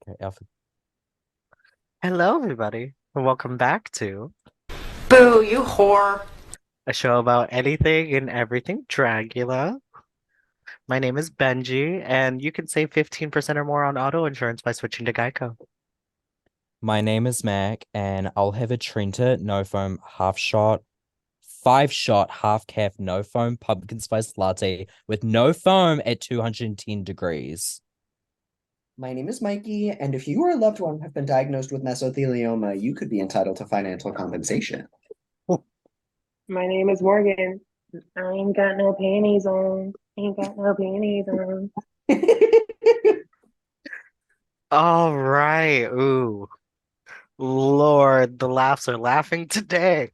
Okay, Hello, everybody, and welcome back to Boo, you whore. a show about anything and everything Dragula. My name is Benji, and you can save 15% or more on auto insurance by switching to Geico. my name is Mac, and I'll have a Trenta no foam half shot, 5 shot half caf no foam pumpkin spice latte with no foam at 210 degrees. My name is Mikey, and if you or a loved one have been diagnosed with mesothelioma, you could be entitled to financial compensation. My name is Morgan. I ain't got no panties on. Ain't got no panties on. All right. Ooh, Lord, the laughs are laughing today.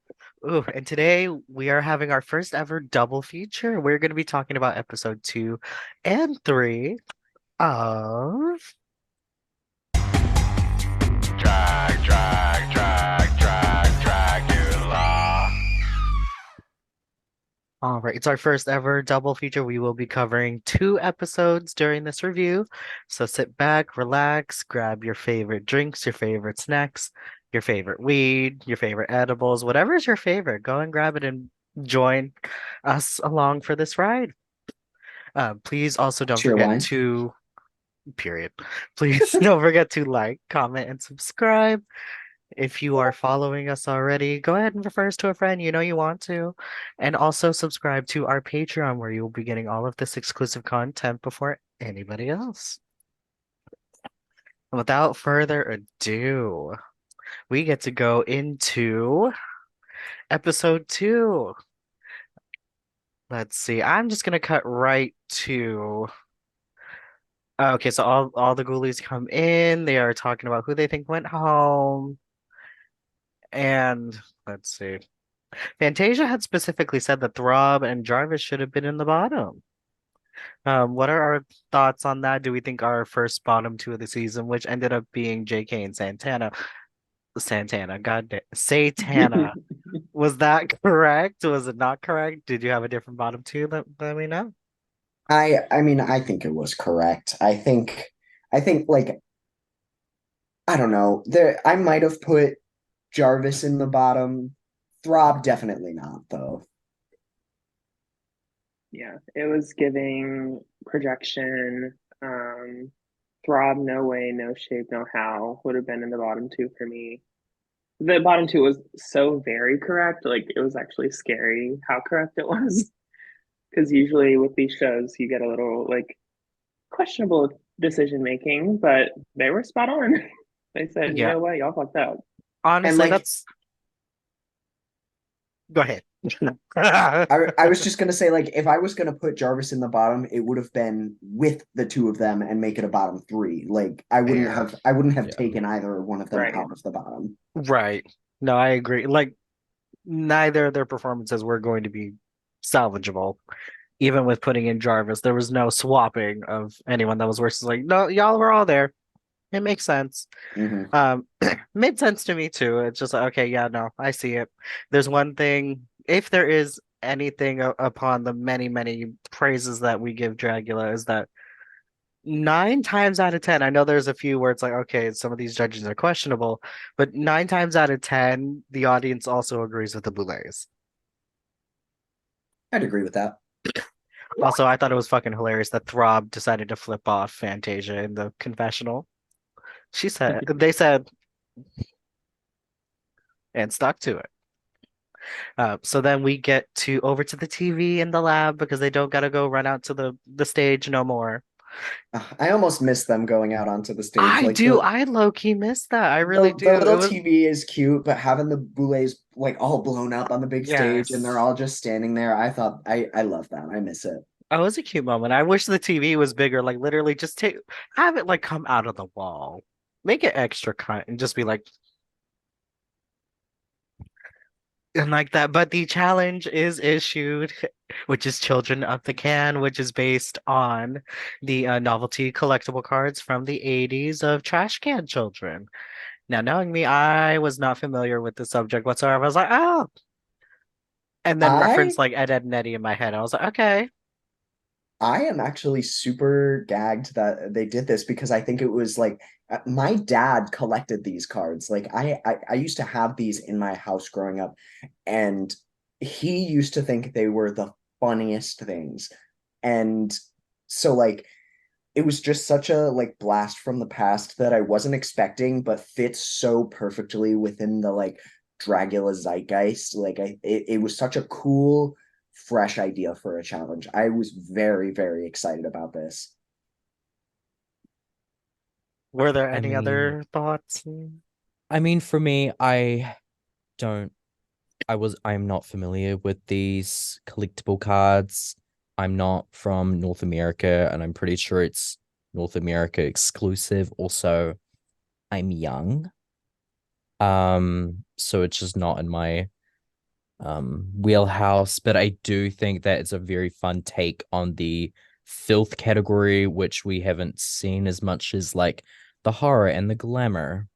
Ooh, and today we are having our first ever double feature. We're going to be talking about episode 2 and 3 of Dragula. All right, it's our first ever double feature. We will be covering 2 episodes during this review. So sit back, relax, grab your favorite drinks, your favorite snacks, your favorite weed, your favorite edibles, whatever is your favorite. Go and grab it and join us along for this ride. Please also don't Cheer forget wine. to, period. Please don't forget to like, comment, and subscribe. If you are following us already, go ahead and refer us to a friend. You know you want to. And also subscribe to our Patreon where you'll be getting all of this exclusive content before anybody else. Without further ado, we get to go into episode 2. Let's see. I'm just gonna cut right to okay, so all the ghoulies come in. They are talking about who they think went home. And let's see. Fantasia had specifically said that Throb and Jarvis should have been in the bottom. What are our thoughts on that? Do we think our first bottom two of the season, which ended up being JK and Santana, god damn, Satana, was that correct? Was it not correct? Did you have a different bottom two? Let me know. I think it was correct. I think like I don't know. There I might have put Jarvis in the bottom. Throb definitely not though. Yeah, it was giving projection. Throb, no way, no shape, no how would have been in the bottom two for me. The bottom two was so very correct. Like, it was actually scary how correct it was. Because usually with these shows, you get a little like questionable decision making, but they were spot on. They said, you Yeah, know what, y'all fucked up. And honestly, like that's go ahead. I was just gonna say, like, if I was gonna put Jarvis in the bottom, it would have been with the two of them and make it a bottom three. Like, Fair. I wouldn't have Yeah. taken either one of them Right. out of the bottom. Right. No, I agree. Like neither of their performances were going to be salvageable. Even with putting in Jarvis, there was no swapping of anyone that was worse. It's like, no, y'all were all there. It makes sense. Hmm. Made sense to me too. It's just like, okay, yeah, no, I see it. There's one thing, if there is anything upon the many, many praises that we give Dragula, is that 9 times out of 10, I know there's a few where it's like, okay, some of these judges are questionable, but 9 times out of 10, the audience also agrees with the Boulets. I'd agree with that. Also, I thought it was fucking hilarious that Throb decided to flip off Fantasia in the confessional. They said, and stuck to it. So then we get to over to the TV in the lab because they don't gotta go run out to the stage no more. I almost miss them going out onto the stage. I Like do. I low key miss that. I really the do. It little was TV is cute, but having the boulets like all blown up on the big stage and they're yes. all just standing there, I love that. I miss it. Oh, it was a cute moment. I wish the TV was bigger. Like literally, just take have it like come out of the wall, make it extra cut, and just be like, and like that. But the challenge is issued, which is Children of the Can, which is based on the novelty collectible cards from the 80s of Trash Can Children. Now, knowing me, I was not familiar with the subject whatsoever. I was like, oh, and then I reference like Ed, Ed, and Eddie in my head. I was like, okay. I am actually super gagged that they did this because I think it was like my dad collected these cards. Like I used to have these in my house growing up, and he used to think they were the funniest things. And so like it was just such a like blast from the past that I wasn't expecting, but fits so perfectly within the like Dragula zeitgeist. Like it was such a cool, fresh idea for a challenge. I was very, very excited about this. Were there I any mean, other thoughts? for me, don't I'm not familiar with these collectible cards. I'm not from North America, and I'm pretty sure it's North America exclusive. Also, I'm young. So it's just not in my wheelhouse, but I do think that it's a very fun take on the filth category, which we haven't seen as much as like the horror and the glamour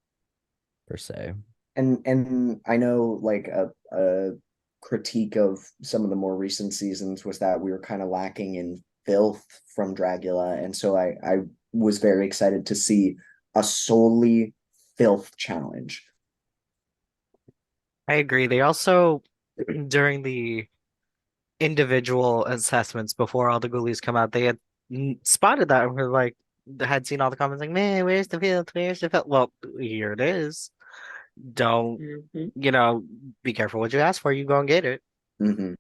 per se. And I know like a critique of some of the more recent seasons was that we were kind of lacking in filth from Dragula, and so I was very excited to see a solely filth challenge. I agree. They also, during the individual assessments before all the ghoulies come out, they had spotted that and were like, had seen all the comments like, man, where's the filth? Where's the filth? Well, here it is. Don't, Mhm. be careful what you ask for. You go and get it. Mhm.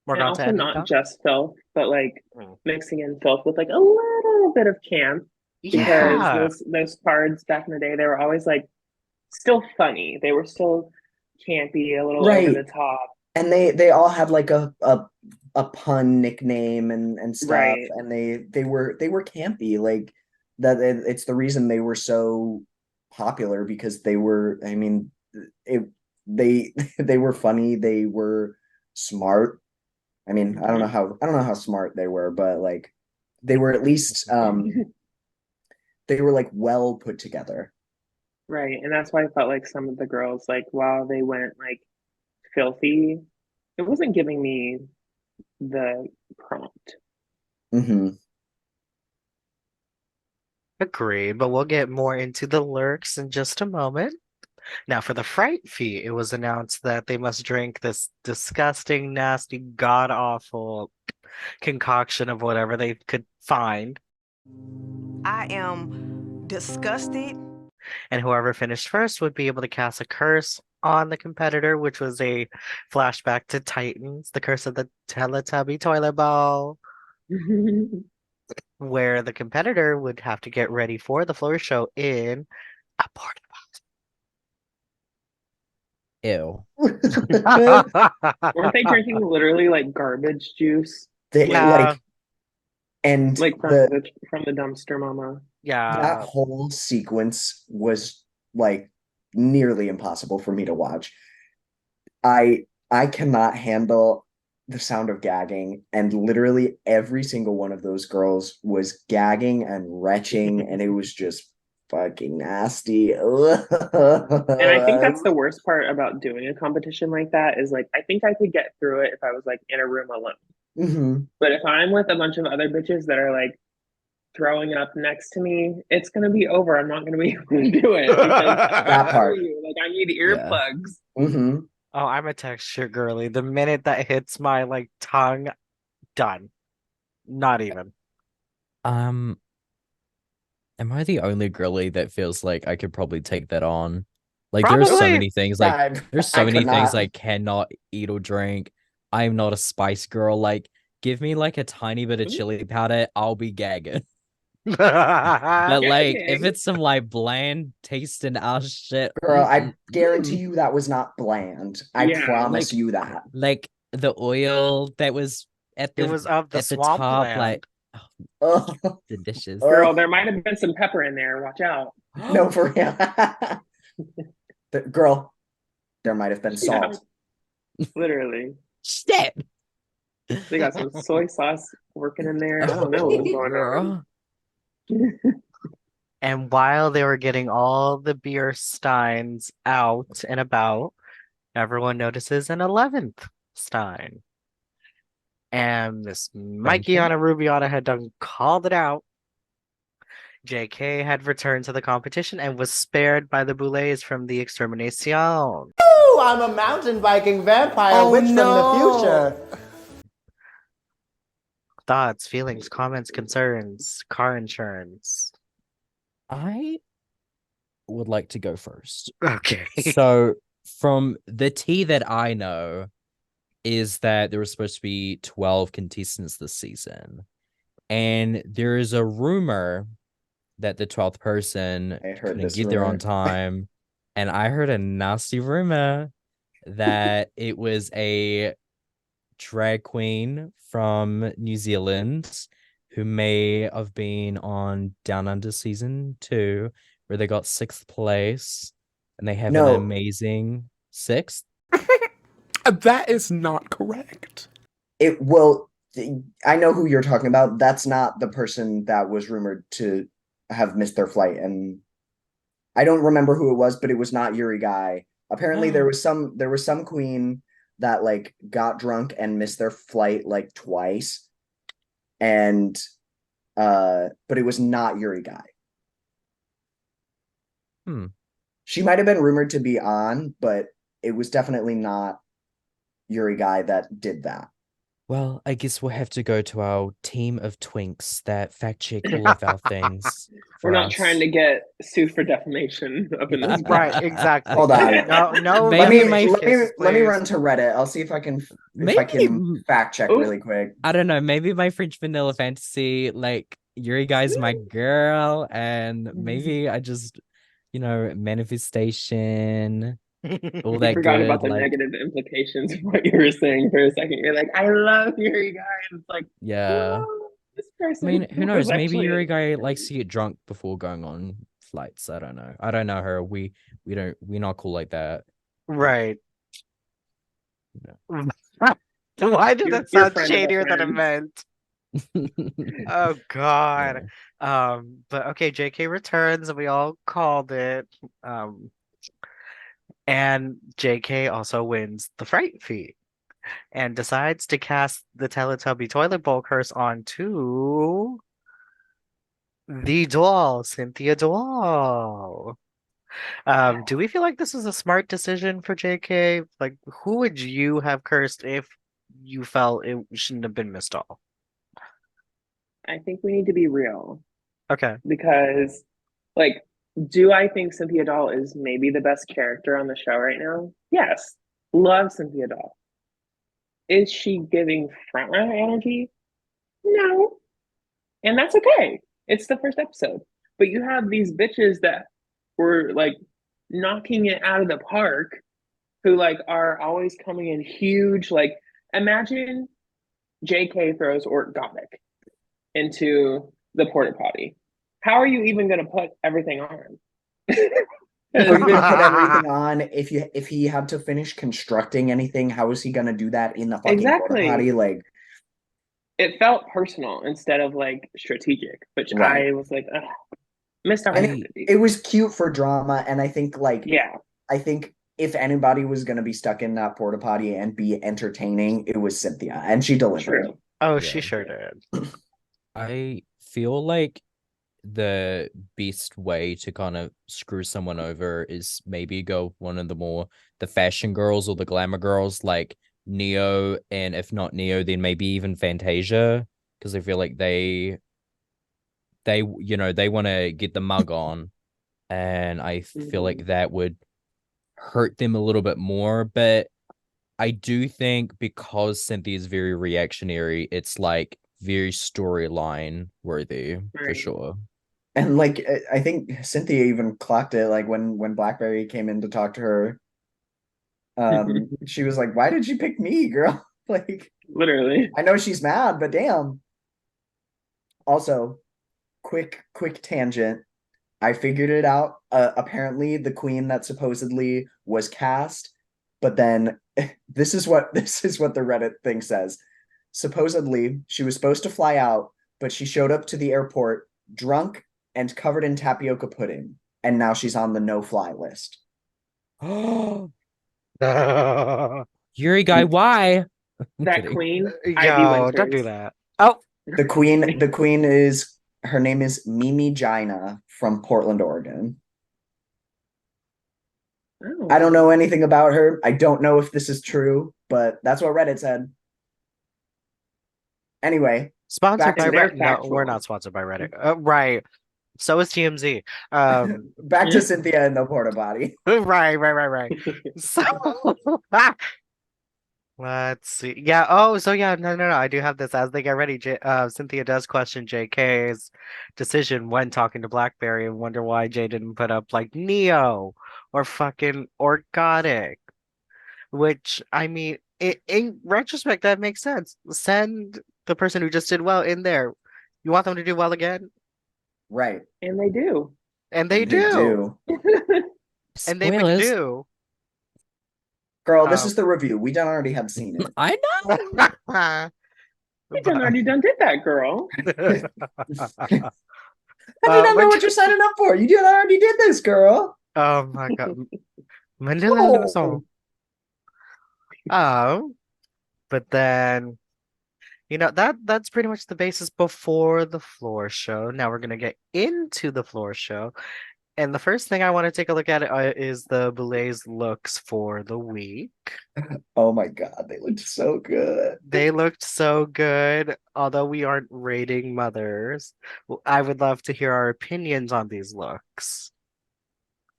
We're And going to also ending not thought. just filth, but like Mm. mixing in filth with like a little bit of camp because Yeah. those cards back in the day they were always like still funny. They were still campy, a little over Right. the top. And they all had like a pun nickname and stuff, Right. and they were campy. Like it's the reason they were so popular because they were, I mean, it they they were funny, they were smart. I mean, Hmm. I don't know how smart they were, but like they were at least they were like well put together. Right. And that's why I felt like some of the girls, like while they went like filthy, it wasn't giving me the prompt. Hmm. Agreed, but we'll get more into the lurks in just a moment. Now, for the fright fee, it was announced that they must drink this disgusting, nasty, god-awful concoction of whatever they could find, I am disgusted. and whoever finished first would be able to cast a curse on the competitor, which was a flashback to Titans, the curse of the Teletubby toilet bowl, where the competitor would have to get ready for the floor show in a porta Ew. Weren't they potty. drinking literally like garbage juice? They Like Yeah, like and like the from the dumpster mama. that yeah. whole sequence was like nearly impossible for me to watch. I cannot handle the sound of gagging, and literally every single one of those girls was gagging and retching, and it was just fucking nasty. And I think that's the worst part about doing a competition like that is like I think I could get through it if I was like in a room alone. Mhm. But if I'm with a bunch of other bitches that are like throwing up next to me, it's gonna be over. I'm not gonna be able to do it because I That can't hear part. you. Like I need Yeah. earplugs. Hmm. Oh, I'm a texture girly. The minute that hits my like tongue, done. Not even. Um, am I the only girly that feels like I could probably take that on? Like there's so Probably. many things I, there's I so could many things not. I cannot eat or drink. I'm not a spice girl. Like give me like a tiny bit of chili powder, I'll be gagging. But like if Gagging. it's some like bland tasting ass shit, Girl, I guarantee mm. you that was not bland. I Yeah. promise Like you that. like the oil that was It was of the at the swamp top, like land. oh, Oh, the dishes. Girl, oh, there might have been some pepper in there. Watch out. no, for real. Girl, there might have been Yeah, salt. literally. Shit. They got some soy sauce working in there. I don't know what was Oh, going on. girl. And while they were getting all the beer steins out and about, everyone notices an 11th stein. And Miss Mikeyana Rubiana had done called it out. JK had returned to the competition and was spared by the Boulets from the extermination. Ooh, I'm a mountain biking vampire witch from the future. Thoughts, feelings, comments, concerns, car insurance. I would like to go first. Okay. So, from the tea that I know, is that there was supposed to be 12 contestants this season. And there is a rumor that the 12th person couldn't get there on time. And I heard a nasty rumor that it was a drag queen from New Zealand who may have been on Down Under season 2, where they got 6th place and they have an amazing 6th. That is not correct. I know who you're talking about. That's not the person that was rumored to have missed their flight, and I don't remember who it was, but it was not Yuri Guy. Apparently there was some queen that like got drunk and missed their flight like twice, and but it was not Yuri Guy. She might have been rumored to be on, but it was definitely not Yuri Guy that did that. Well, I guess we'll have to go to our team of twinks that fact check all of our things. We're not trying to get sued for defamation up in this. Right, exactly. Hold on. No. Let me run to Reddit. I'll see if I can fact check really quick. I don't know. Maybe my French vanilla fantasy, like Yuri Guy's my girl, and maybe I just, manifestation. All that you forgot good, about the negative implications of what you were saying for a second. You're like, I love Yuri Guy. And it's like, yeah. whoa, this person. I mean, who knows? Maybe actually... Yuri Guy likes to get drunk before going on flights. I don't know. I don't know her. We're not cool like that. Right. No. Why did that sound shadier than it meant? Oh God. Yeah. But okay, JK returns and we all called it. And JK also wins the fright feat and decides to cast the Teletubby toilet bowl curse onto the doll, Cynthia Doll. Do we feel like this is a smart decision for JK? Like, who would you have cursed if you felt it shouldn't have been Miss Doll? I think we need to be real. Okay. Because, like, do I think Cynthia Doll is maybe the best character on the show right now? Yes. Love Cynthia Doll. Is she giving frontrunner energy? No. And that's okay. It's the first episode. But you have these bitches that were like knocking it out of the park who like are always coming in huge. Like imagine JK throws Ortgotic into the porta potty. How are you even going to put everything on? Are you going to put everything on if he had to finish constructing anything? How is he going to do that in the fucking porta potty? Like, it felt personal instead of like strategic, which I was like, missed opportunity. It was cute for drama, and I think I think if anybody was going to be stuck in that porta potty and be entertaining, it was Cynthia, and she delivered. True. Oh, yeah. She sure did. I feel like the best way to kind of screw someone over is maybe go one of the fashion girls or the glamour girls like Neo, and if not Neo, then maybe even Fantasia, because I feel like they want to get the mug on, and I feel like that would hurt them a little bit more. But I do think because Cynthia is very reactionary, it's like very storyline worthy for sure. And like I think Cynthia even clocked it, like when Blackberry came in to talk to her. She was like, "Why did you pick me, girl?" Like literally. I know she's mad, but damn. Also, quick tangent. I figured it out. Apparently the queen that supposedly was cast, but then this is what the Reddit thing says. Supposedly she was supposed to fly out, but she showed up to the airport drunk and covered in tapioca pudding, and now she's on the no-fly list. Yuri Guy, why? That Kidding. queen, Ivy Yo, don't do Winters. that. Oh, The queen is her name is Mimi Gina from Portland, Oregon. I don't know Oh. anything about her. I don't know if this is true, but that's what Reddit said. Anyway, sponsored back by to And they're Reddit. No, we're factual. not sponsored by Reddit. Right. So is TMZ. back to Cynthia in the porta potty. Right. So let's see. Yeah. Oh, so yeah. No. I do have this as they get ready. Cynthia does question JK's decision when talking to BlackBerry and wonder why Jay didn't put up like Neo or fucking Orgotic. Which I mean, in retrospect, that makes sense. Send the person who just did well in there. You want them to do well again, Right. And they do. and they And they do, do. and they Spoilers. do. Girl, this is the review. We don't already have seen it. I know. You done already done did that, girl. I do not know what you're signing up for. You already did this, girl. Oh my God. Manila Luzon. Oh, but then that's pretty much the basis before the floor show. Now we're gonna get into the floor show, and the first thing I want to take a look at is the Boulet's looks for the week. Oh my God, they looked so good. They looked so good. Although we aren't rating mothers, I would love to hear our opinions on these looks.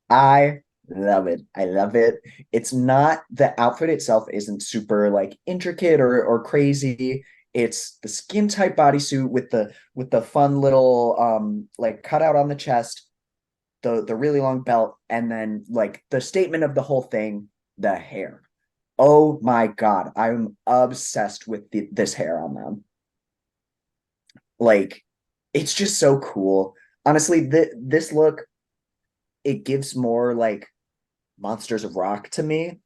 I love it. I love it. It's not the outfit itself isn't super like intricate or crazy. It's the skin tight bodysuit with the fun little like cutout on the chest, the really long belt, and then like the statement of the whole thing, the hair. Oh my God, I'm obsessed with this hair on them. Like, it's just so cool. Honestly, this look, it gives more like Monsters of Rock to me.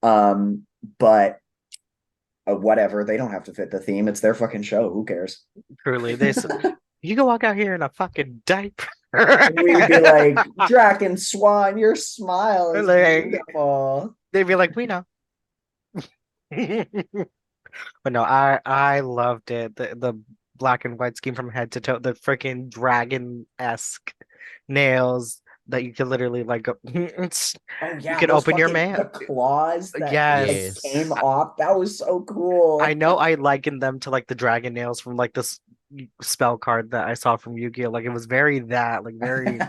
But whatever, they don't have to fit the theme. It's their fucking show. Who cares? Truly, you can walk out here in a fucking diaper. We'd be like, Draken Swan, your smile is Like, beautiful. they'd be like, we know. But no, I loved it. The black and white scheme from head to toe, the freaking dragon-esque nails that you could literally like go. Oh yeah, You could those open your fucking- man. the claws that Yes. like, Yes. came off. That was so cool. I know I likened them to like the dragon nails from like this spell card that I saw from Yu-Gi-Oh! Like it was very very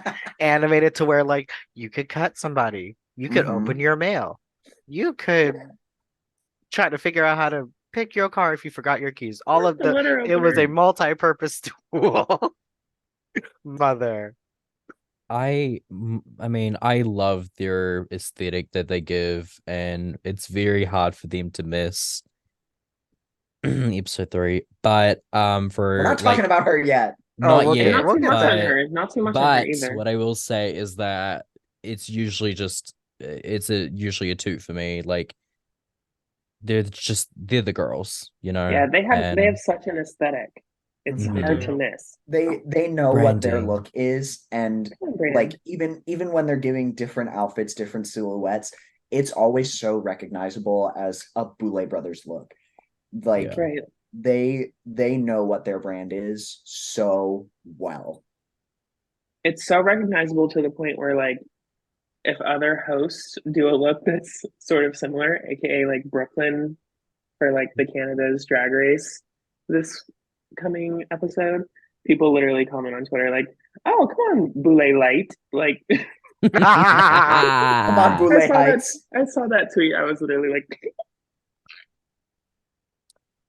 animated to where like you could cut somebody, you could Mhm. open your mail, you could try to figure out how to pick your car if you forgot your keys. All of The letter it was a opener. multi-purpose tool. Mother. I mean, I love their aesthetic that they give, and it's very hard for them to miss episode 3. But We're not for talking about her yet. not we'll yet, get, Not too much on but her. Not too much on her but either. what I will say is that it's usually just usually a toot for me. Like they're the girls, you know. Yeah, they have and such an aesthetic. It's Mhm. hard to miss. They know what their Branding. look is, and like even when they're giving different outfits, different silhouettes, it's always so recognizable as a Boulay Brothers look. Like Yeah. Right. they know what their brand is so well. It's so recognizable to the point where like if other hosts do a look that's sort of similar, aka like Brooklyn for like the Canada's Drag Race this coming episode, people literally comment on Twitter like, "Oh, come on, Boulay Light!" Like, Come on, Boulay Heights. I saw that tweet. I was literally like,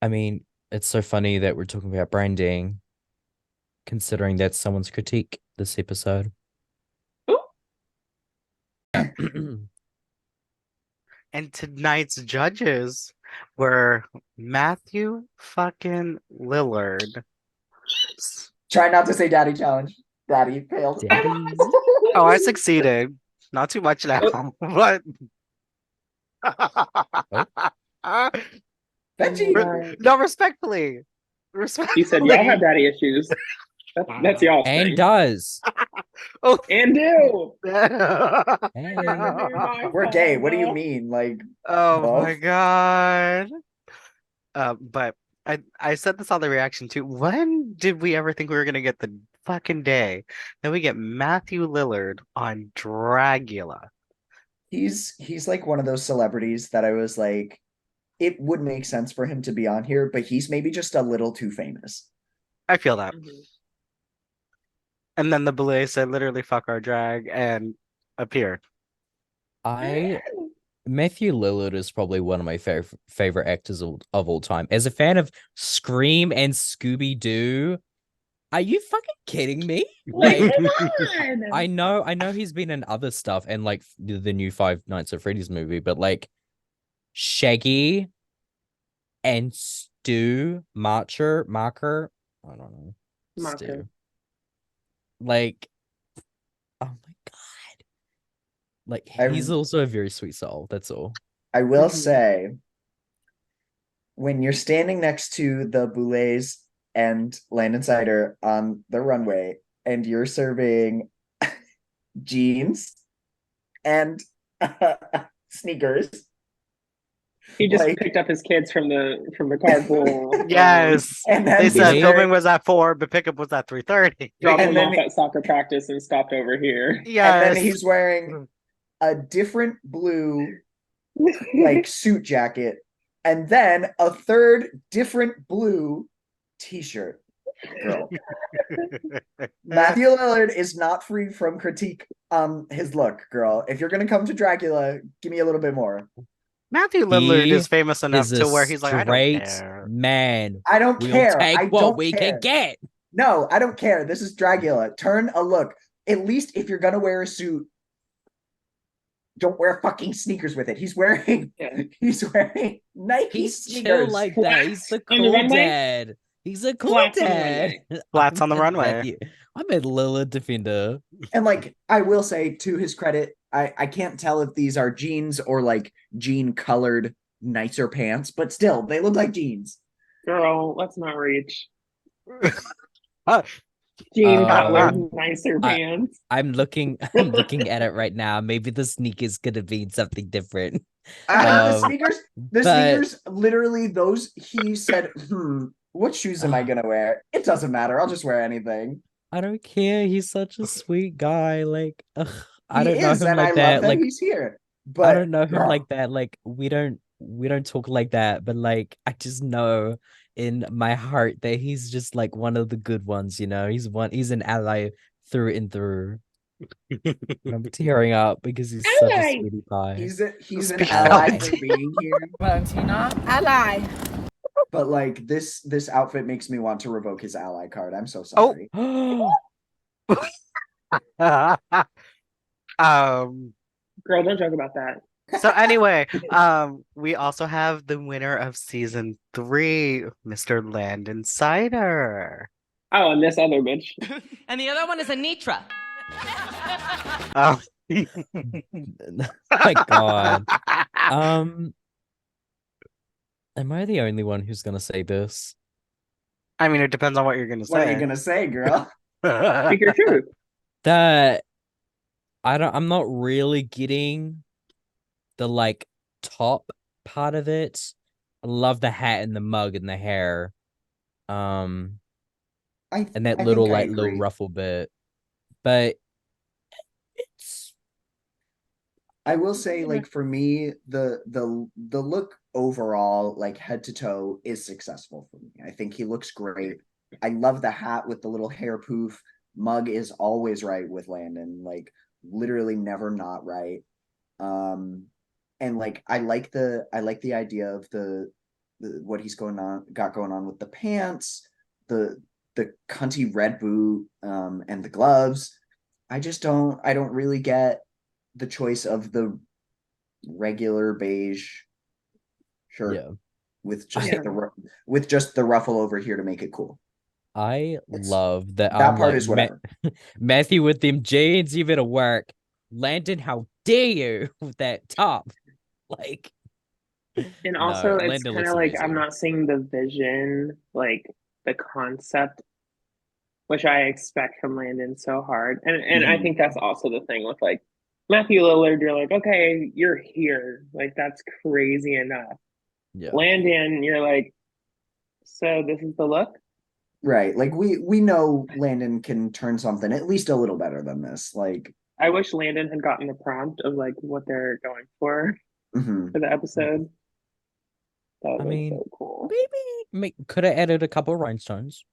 I mean, it's so funny that we're talking about branding, considering that's someone's critique this episode. And tonight's judges were Matthew fucking Lillard. Try not to say daddy challenge. Daddy failed. Daddy. Oh, I succeeded. Not too much now, but Benji. no, respectfully. he said, "Y'all have daddy issues." That's y'all And thing. does. Oh, And do. Hey. We're gay. What do you mean? Like, oh both? my God. But I said this on the reaction too. When did we ever think we were gonna get the fucking day that we get Matthew Lillard on Dragula? He's like one of those celebrities that I was like, it would make sense for him to be on here, but he's maybe just a little too famous. I feel that. Mhm. And then the belay said literally fuck our drag and appeared. I Matthew Lillard is probably one of my favorite actors of all time. As a fan of Scream and Scooby Doo, are you fucking kidding me? Like, Like, come on! I know he's been in other stuff and like the new Five Nights at Freddy's movie, but like Shaggy and Marker, I don't know, Maka. Stu, like, oh my god, like he's I also a very sweet soul. That's all. I will Mhm. say, when you're standing next to the Boulets and Landon Cider on the runway, and you're serving jeans and sneakers, He just like, picked up his kids from the carpool. Yes. and then They he's said Me? filming was at 4, but pickup was at 3:30. Dropped And him then off at soccer practice and stopped over here. and Yes. then he's wearing a different blue like suit jacket, and then a third different blue t-shirt. Girl, Matthew Lillard is not free from critique on his look, girl. If you're gonna come to Dragula, give me a little bit more. Matthew Lillard He is famous enough is a to where he's like, I don't straight care. man. I don't We'll care. take I what don't we care. can get. No, I don't care. This is Dragula. Turn a look. At least if you're gonna wear a suit, don't wear fucking sneakers with it. He's wearing Yeah. Nike He's chill sneakers. like that. He's the On the cool runway? dad. He's a cool Flats on the dad. Flats on the I'm a runway. Matthew- I'm a Lillard defender. And like I will say to his credit, I can't tell if these are jeans or like jean colored nicer pants, but still they look like jeans. Girl, let's not reach. Uh, Jean Uh, colored, nicer I- pants. I'm looking at it right now. Maybe the sneakers could have been something different. And like the Um, sneakers, but- literally those he said, what shoes am I gonna wear? It doesn't matter. I'll just wear anything. I don't care. He's such a sweet guy. Like, I He don't know is, him and I like love that. that Like, he's here. I But don't know him girl, like that. Like, we don't talk like that. But like, I just know in my heart that he's just like one of the good ones. You know, he's an ally through and through. And I'm tearing up because he's such a Ally! sweetie pie. he's an Speak ally out. for being here. Valentina, ally. But like this outfit makes me want to revoke his ally card. I'm so sorry. um Girl, don't joke about that. so anyway, we also have the winner of season 3, Mr. Landon Cider. Oh, and this other bitch. And the other one is Anitra. Oh. My God. Am I the only one who's gonna say this? I mean, it depends on what you're gonna What are say. you gonna say, girl? Speak your truth. That I'm not really getting the like top part of it. I love the hat and the mug and the hair. And that I little think I like little agree. ruffle bit. But it's I will say, like for me, the look overall, like head to toe, is successful for me. I think he looks great. I love the hat with the little hair poof. Mug is always right with Landon, like literally never not right. And like I like the idea of the what he's got going on with the pants, the cunty red boot, and the gloves. I don't really get the choice of the regular beige shirt yeah. with just Yeah. with just the ruffle over here to make it cool. I It's- love that. That I'm part like, is whatever. Matthew with them jeans, you better work. Landon, how dare you with that top? Like, And no, also, it's Landon kind looks of like I'm amazing. not seeing the vision, like the concept, which I expect from Landon so hard. And I Mhm. think that's also the thing with like Matthew Lillard. You're like, okay, you're here. Like that's crazy enough. Yeah. Landon, you're like, So this is the look. Right. Like we know Landon can turn something at least a little better than this. Like, I wish Landon had gotten the prompt of like what they're going for mhm. the episode. That I was mean, so cool. maybe could have added a couple of rhinestones.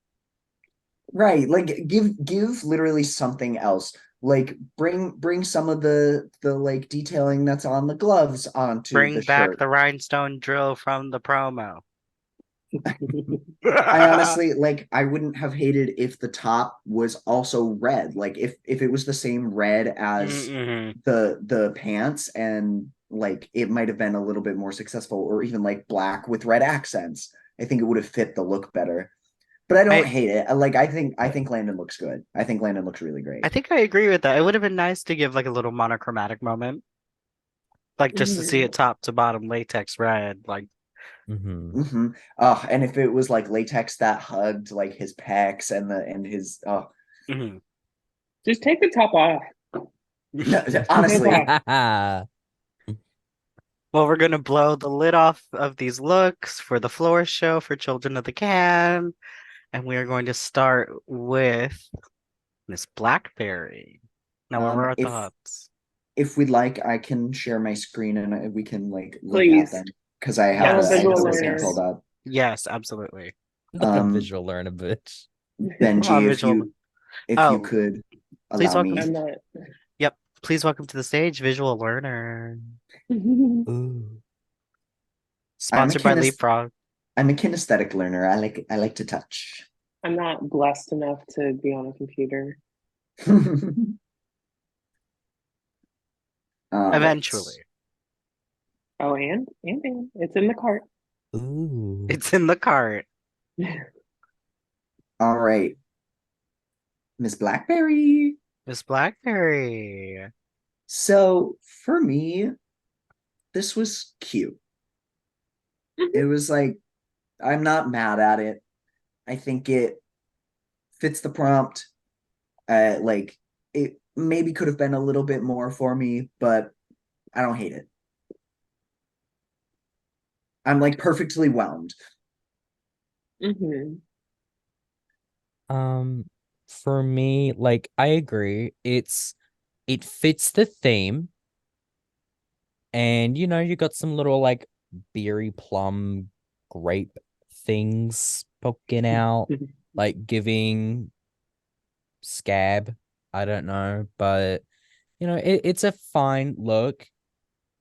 Right. Like give literally something else. Like bring some of the like detailing that's on the gloves onto the Bring back shirt. the rhinestone drill from the promo. I honestly like I wouldn't have hated if the top was also red. Like if it was the same red as Mm-mm. the pants, and like it might have been a little bit more successful, or even like black with red accents. I think it would have fit the look better. But I don't I hate it. I think Landon looks good. I think Landon looks really I great. think I agree with that. It would have been nice to give like a little monochromatic moment. Like just to see it top to bottom latex red. Like Mm-hmm. Mm-hmm. And if it was like latex that hugged like his pecs and his mhm. Just take the top off. no, Take honestly, off. Well, we're gonna blow the lid off of these looks for the floor show for Children of the Can. And we are going to start with Miss Blackberry. Now, what were our if thoughts? we'd like, I can share my screen and we can like look at Please. them because I have I'm a Yes, I have visual the thing learner. pulled up. yes, absolutely. The Um, visual learner bitch. Come on, Benji, visual. if you Oh, could please allow welcome. me. I'm not. Yep, please welcome to the stage, visual learner. Ooh. I'm a Sponsored by kinest Leapfrog. I'm a kinesthetic learner. I like to touch. I'm not blessed enough to be on a computer. All right. Eventually, Oh, and it's in the cart. Ooh. it's in the cart. All right. Miss Blackberry. Miss Blackberry. So for me, this was cute. It was like, I'm not mad at it. I think it fits the prompt. Like it maybe could have been a little bit more for me, but I don't hate it. I'm like perfectly whelmed. Hmm. Um, for me, like I agree. It fits the theme, and you got some little like berry plum grape things poking out, like giving scab. I don't know, but it's a fine look.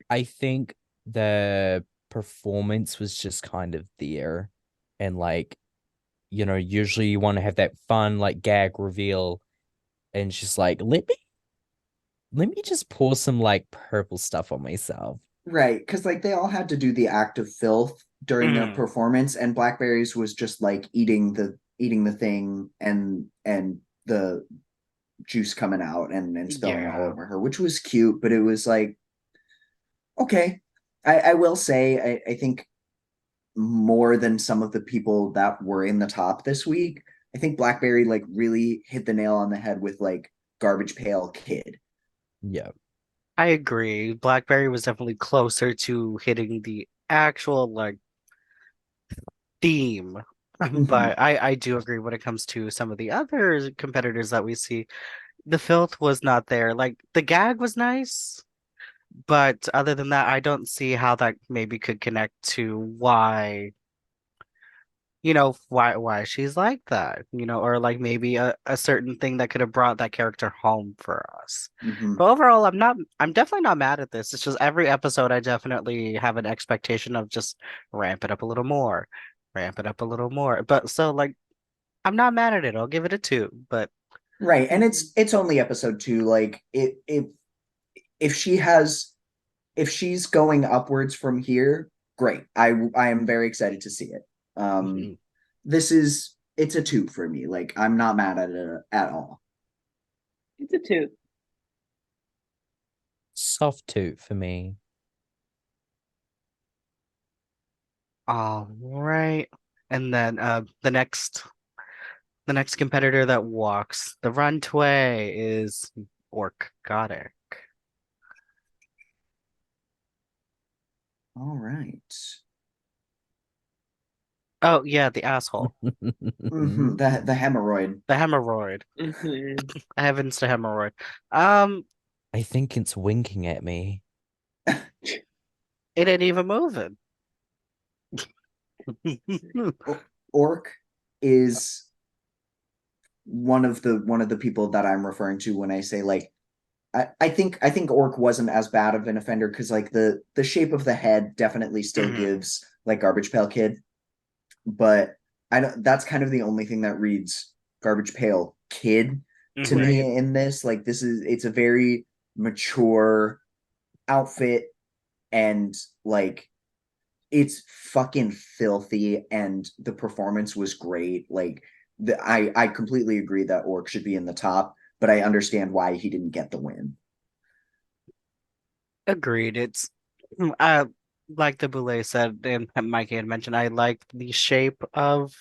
I think the performance was just kind of there, and like usually you want to have that fun like gag reveal, and she's like, let me just pour some like purple stuff on myself. Right, because like they all had to do the act of filth during their Mhm. performance, and Blackberries was just like eating the thing and the juice coming out and spilling all Yeah. over her, which was cute, but it was like, okay. I will say I think more than some of the people that were in the top this week, I think Blackberry like really hit the nail on the head with like garbage pail kid. Yeah. I agree. Blackberry was definitely closer to hitting the actual like theme. Mhm. But I do agree when it comes to some of the other competitors that we see. The filth was not there. Like the gag was nice, but other than that, I don't see how that maybe could connect to why, why she's like that, or like maybe a certain thing that could have brought that character home for us. Mhm. But overall, I'm definitely not mad at this. It's just every episode I definitely have an expectation of just ramp it up a little more, ramp it up a little more. But so like I'm not mad at it. I'll give it a 2. But Right, and it's only episode 2. Like it if she has if she's going upwards from here, great. I am very excited to see it. Um, mhm. it's a 2 for me. Like I'm not mad at it at all. It's a two. Soft toot for me. All right. And then the next competitor that walks the runway is Ork. All right. Oh yeah, the asshole. The hemorrhoid. The hemorrhoid. Mhm. I have insta hemorrhoid. Um, I think it's winking at me. it ain't even moving. Orc is one of the people that I'm referring to when I say like I think Orc wasn't as bad of an offender because like the shape of the head definitely still Mhm. gives like Garbage Pail Kid, but I don't that's kind of the only thing that reads Garbage Pail Kid to Mhm. me Right. in this. Like it's a very mature outfit and like it's fucking filthy and the performance was great. Like I completely agree that Orc should be in the top, but I understand why he didn't get the win. Agreed. It's like the Boulay said and Mikey had mentioned, I like the shape of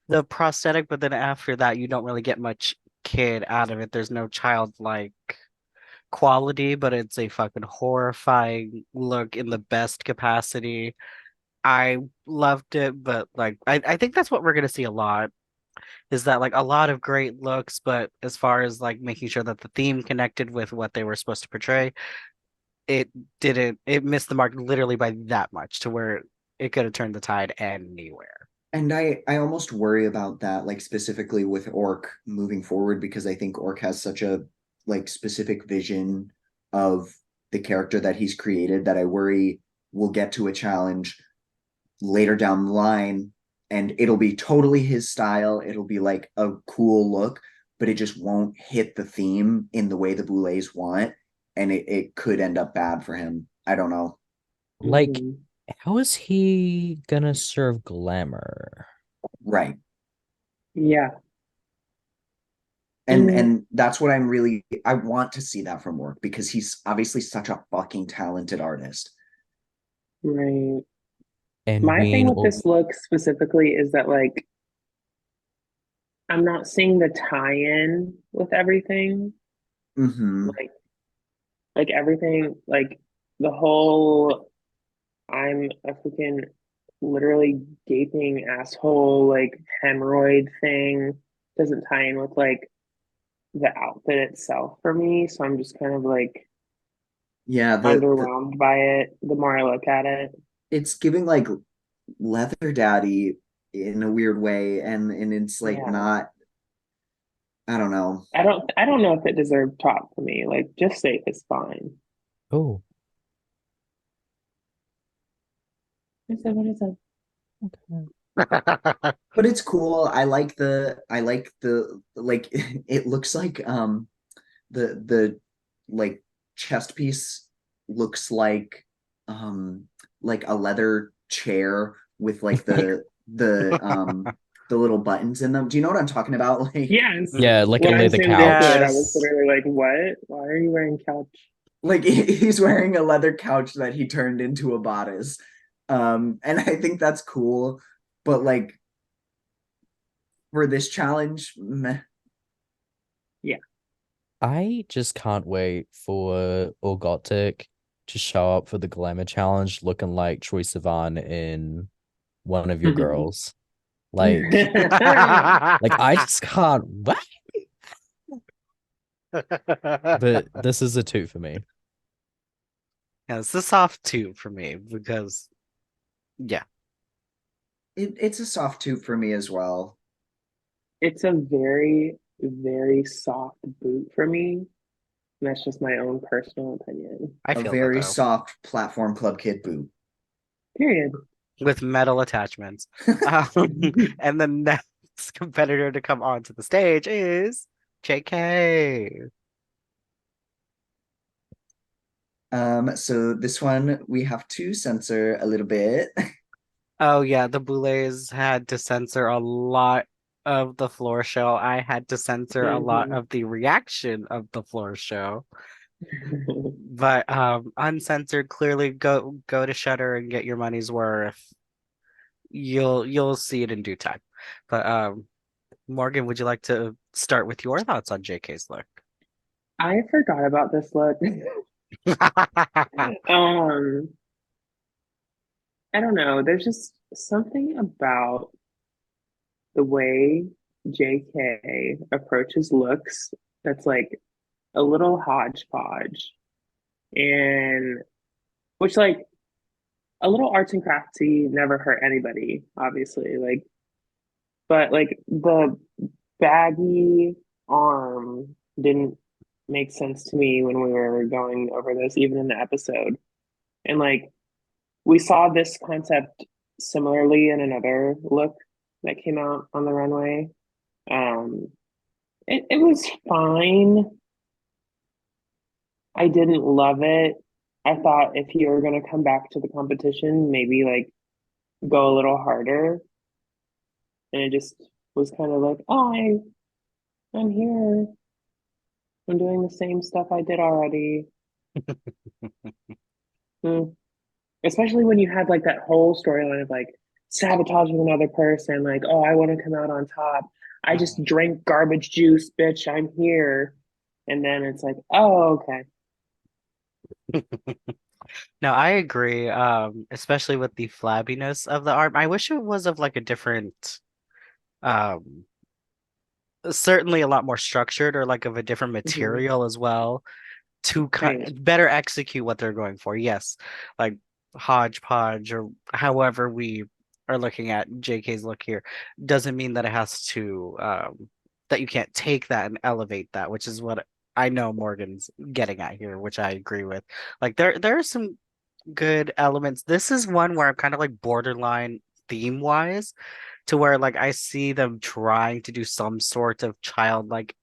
the prosthetic, but then after that you don't really get much kid out of it. There's no childlike quality, but it's a fucking horrifying look in the best capacity. I loved it, but like I think that's what we're gonna see a lot is that like a lot of great looks, but as far as like making sure that the theme connected with what they were supposed to portray, it didn't, it missed the mark literally by that much to where it could have turned the tide anywhere. And I almost worry about that, like specifically with Orc moving forward, because I think Orc has such a like specific vision of the character that he's created that I worry we'll get to a challenge later down the line and it'll be totally his style. It'll be like a cool look, but it just won't hit the theme in the way the Boulets want. And it could end up bad for him. I don't know. Like, Mhm. how is he gonna serve glamour? Right. Yeah. And Mm, and that's what I want to see that from work because he's obviously such a fucking talented artist. right. And My thing we with this look specifically is that like I'm not seeing the tie-in with everything. Mm-hmm. Like everything, like the whole I'm a freaking literally gaping asshole, like hemorrhoid thing doesn't tie in with like the outfit itself for me. So I'm just kind of like Yeah, the underwhelmed by it the more I look at it. it's giving like leather daddy in a weird way, and it's like Yeah. not, I don't know. I don't know if it deserved top for me. Like just safe is fine. oh, What is it? okay. But it's cool. I like the like it looks like the like chest piece looks um like a leather chair with like the little buttons in them. Do you know what I'm talking about? Like Yes. Yeah, like a When I leather zoomed into it, I couch. was Yes. literally like, what? Why are you wearing couch? like he's wearing a leather couch that he turned into a bodice. And I think that's cool, but like for this challenge, meh. Yeah. I just can't wait for Orgotic to show up for the glamour challenge looking like Troye Sivan in One of Your Girls. Like I just can't wait. But this is a two for me. Yeah, it's the soft two for me because yeah. It's a soft tube for me as well. It's a very, very soft boot for me. And that's just my own personal opinion. I A feel that very though. soft platform club kid boot. Period. With metal attachments. And the next competitor to come onto the stage is JK. So this one we have to censor a little bit. Oh yeah, the Boulets had to censor a lot of the floor show. I had to censor a lot Mhm. of the reaction of the floor show. But uncensored, clearly go to Shutter and get your money's worth. You'll see it in due time. But Morgan, would you like to start with your thoughts on JK's look? I forgot about this look. Um, I don't know. There's just something about the way JK approaches looks that's like a little hodgepodge, and which like a little arts and craftsy never hurt anybody, obviously. Like, but like the baggy arm didn't make sense to me when we were going over this, even in the episode. And like we saw this concept similarly in another look that came out on the runway. Um, it was fine. I didn't love it. I thought if you were gonna come back to the competition, maybe like go a little harder. And it just was kind of like, oh, I'm here. I'm doing the same stuff I did already. Hmm. Especially when you had like that whole storyline of like sabotaging another person, like, oh, I want to come out on top. I just drank garbage juice, bitch. I'm here. And then it's like, oh, okay. No, I agree. Especially with the flabbiness of the arm. I wish it was of like a different, um, certainly a lot more structured or like of a different Mhm. material as well to Right. better execute what they're going for. Yes, like hodgepodge or however we are looking at JK's look here doesn't mean that it has to that you can't take that and elevate that, which is what I know Morgan's getting at here, which I agree with. Like there are some good elements. This is one where I'm kind of like borderline theme wise to where like I see them trying to do some sort of childlike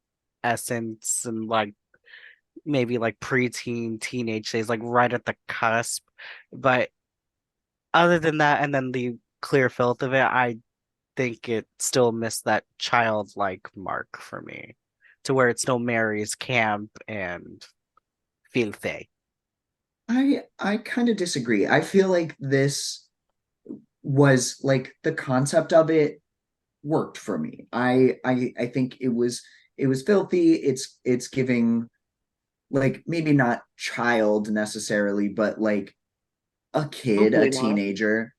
essence and like maybe like preteen, teenage days, like right at the cusp. But other than that, and then the clear filth of it, I think it still missed that childlike mark for me, to where it still marries camp and filthy. I kind of disagree. I feel like this was like the concept of it worked for me. I think it was filthy. It's giving like maybe not child necessarily, but like a kid, a Hopefully not. teenager.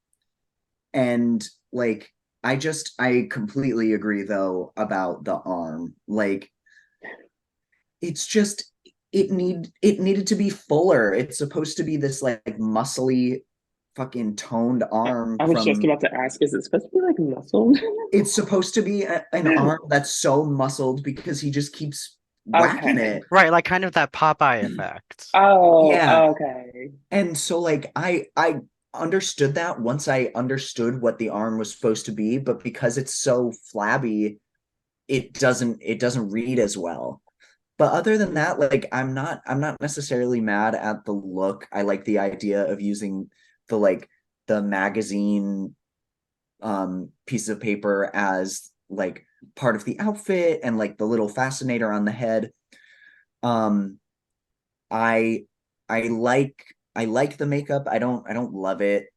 And like I completely agree though about the arm. Like it's just it needed to be fuller. It's supposed to be this like muscly fucking toned arm I was just from about to ask, is it supposed to be like muscled? it's supposed to be an arm that's so muscled because he just keeps whacking Okay. it. Right, like kind of that Popeye effect. Yeah. Oh, okay. And so like I understood that once I understood what the arm was supposed to be, but because it's so flabby, it doesn't read as well. But other than that, like I'm not necessarily mad at the look. I like the idea of using the like the magazine piece of paper as like part of the outfit and like the little fascinator on the head. Um I I like the makeup. I don't love it.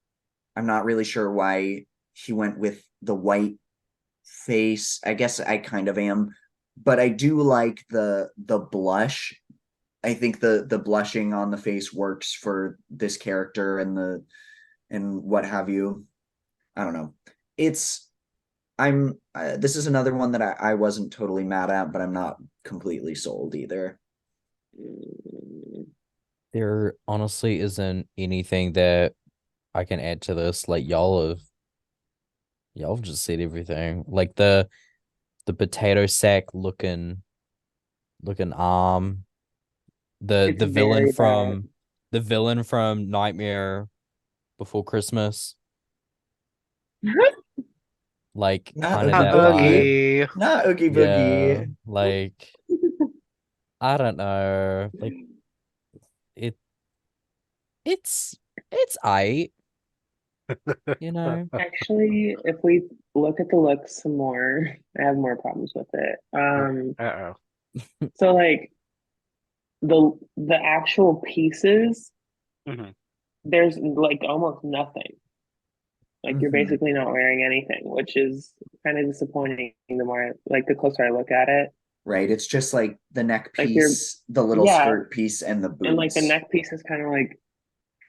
I'm not really sure why he went with the white face. I guess I kind of am, but I do like the blush. I think the blushing on the face works for this character and the and what have you. I don't know. It's I'm this is another one that I wasn't totally mad at, but I'm not completely sold either. Mm, There honestly isn't anything that I can add to this. Like y'all have just said everything. Like the potato sack looking arm, it's very bad. the villain from Nightmare Before Christmas, like Not kind of Oogie that Boogie. vibe. Oogie. Not Oogie Yeah, Boogie. like I don't know. Like it it's it's I, you know. Actually, if we look at the looks some more, I have more problems with it. Uh-oh. So like the actual pieces, Mhm. there's like almost nothing. Like you're Mhm. basically not wearing anything, which is kind of disappointing the more like the closer I look at it. Right. It's just like the neck Like you're piece, the little yeah, skirt piece, and the and like the boots. neck piece is kind of like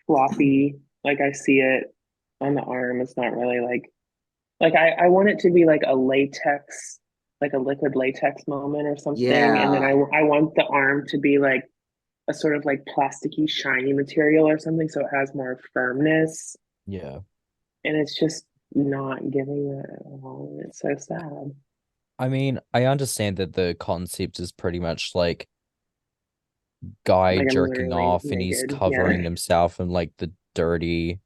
floppy, like I see it. on the arm. It's not really like I want it to be like a latex, like a liquid latex moment or something, and then Yeah. I want the arm to be like a sort of like plasticky, shiny material or something, so it has more firmness, Yeah. and it's just not giving that at all. It's so sad. I mean, I understand that the concept is pretty much like guy Like I'm jerking literally off and he's naked. Yeah. covering himself in like the dirty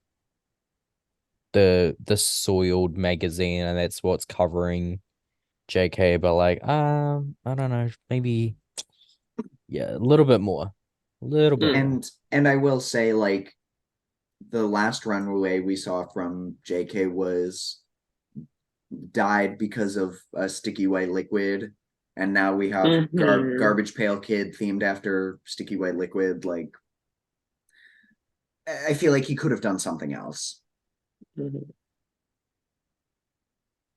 the soiled magazine and that's what's covering JK, but like I don't know, maybe yeah, a little bit more. A little bit Mm. more. And I will say, like, the last runway we saw from JK was died because of a sticky white liquid, and now we have Hmm. garbage pail kid themed after sticky white liquid. Like, I feel like he could have done something else. Hmm.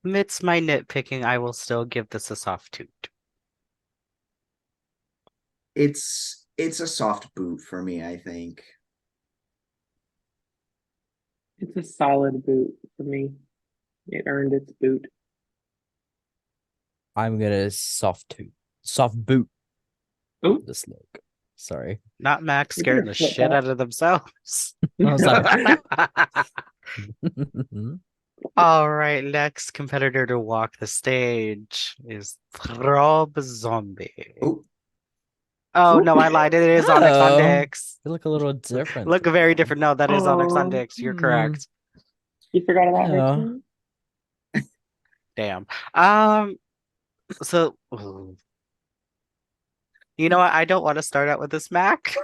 Amidst my nitpicking, I will still give this a soft toot. It's a soft boot for me, I think. It's a solid boot for me. It earned its boot. I'm gonna soft boot Oh, this look. Sorry. Not Max you better scaring the flip shit that. out of themselves. I was like, All right, next competitor to walk the stage is Throb Zombie. Oh, Oh Oop. no, I lied. It is Onyx on oh, Dix. they look a little different. Look very different. No, that is Onyx on Oh, Dix. You're Mm, correct. you forgot about her yeah. too? Damn. So you know what? I don't want to start out with this Mac.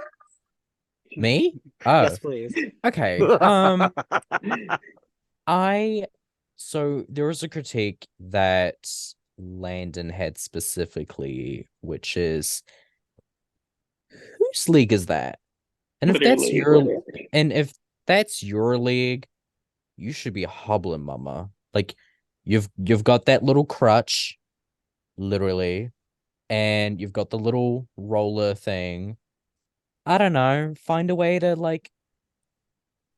Me? Oh, Yes, please. okay. I so there was a critique that Landon had specifically, which is whose league is that? And if that's Literally, your literally. and if that's your league, you should be hobbling, mama. Like you've got that little crutch, literally, and you've got the little roller thing. I don't know. Find a way to like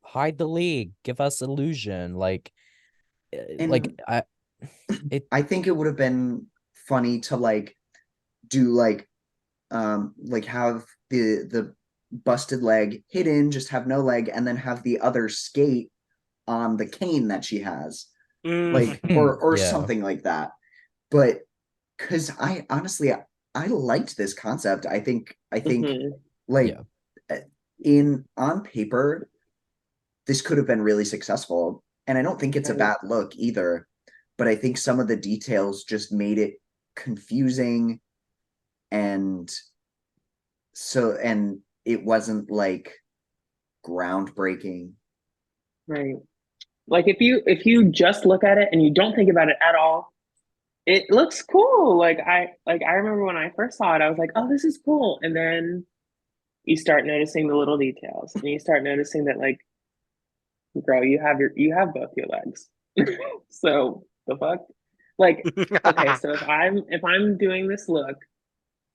hide the league, give us illusion, like and I it I think it would have been funny to do like have the busted leg hidden, just have no leg, and then have the other skate on the cane that she has, Mm. like, or yeah. something like that. But because I honestly, I liked this concept. I think Hmm. like Yeah. in on paper this could have been really successful, and I don't think it's a Right. bad look either. But I think some of the details just made it confusing, and and it wasn't like groundbreaking. Right. Like if you just look at it and you don't think about it at all, it looks cool. Like I remember when I first saw it, I was like, oh, this is cool. And then you start noticing the little details and you start noticing that like, girl, you have both your legs. So the fuck? Like, okay, so if I'm doing this look,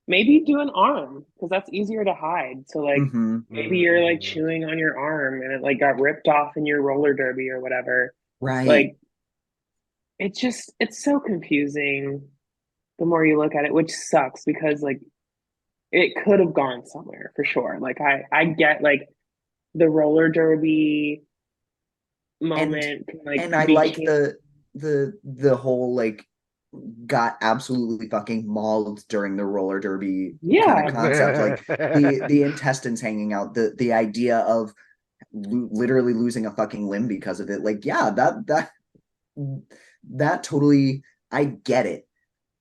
maybe do an arm because that's easier to hide. So like Mm-hmm. maybe you're like chewing on your arm and it like got ripped off in your roller derby or whatever. Right. Like it's so confusing the more you look at it, which sucks because like it could have gone somewhere for sure. Like I get like the roller derby and moment can like and I be like cute. the whole like got absolutely fucking mauled during the roller derby kind of Yeah. concept, like the intestines hanging out, the idea of literally losing a fucking limb because of it. Like, yeah, that totally, I get it,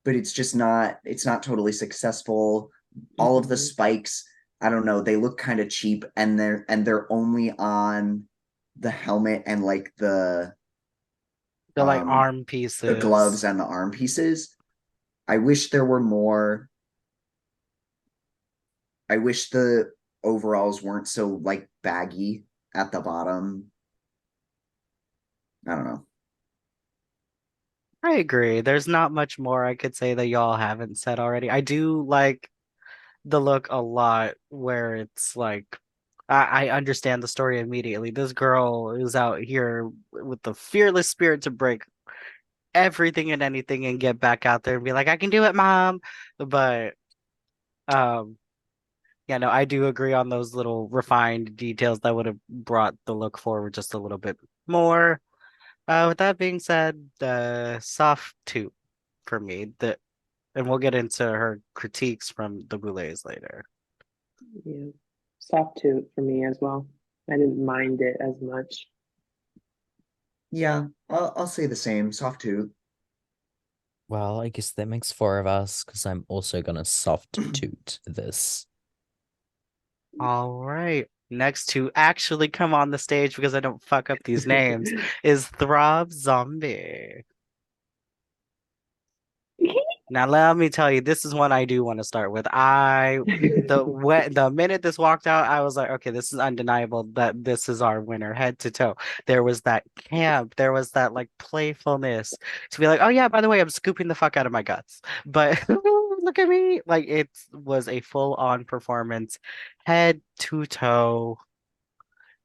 but it's not totally successful. All of the Mhm. spikes, I don't know, they look kind of cheap, and they're only on the helmet and like The like um arm the pieces. gloves and the arm pieces. I wish there were more. I wish the overalls weren't so like baggy at the bottom. I don't know. I agree. There's not much more I could say that y'all haven't said already. I do like the look a lot where it's like I understand the story immediately. This girl is out here with the fearless spirit to break everything and anything and get back out there and be like, I can do it, mom. But um yeah, no, I do agree on those little refined details that would have brought the look forward just a little bit more. With that being said, soft two for me. And we'll get into her critiques from the Boulets later. Yeah. Soft toot for me as well. I didn't mind it as much. Yeah, I'll say the same. Soft tooth. Well, I guess that makes four of us because I'm also gonna soft toot this. All right. Next to actually come on the stage because I don't fuck up these names is Throb Zombie. Now let me tell you, this is one I do want to start with. The minute this walked out, I was like, okay, this is undeniable that this is our winner, head to toe. There was that camp, there was that like playfulness to be like, oh yeah, by the way, I'm scooping the fuck out of my guts. But look at me. Like it was a full-on performance, head to toe,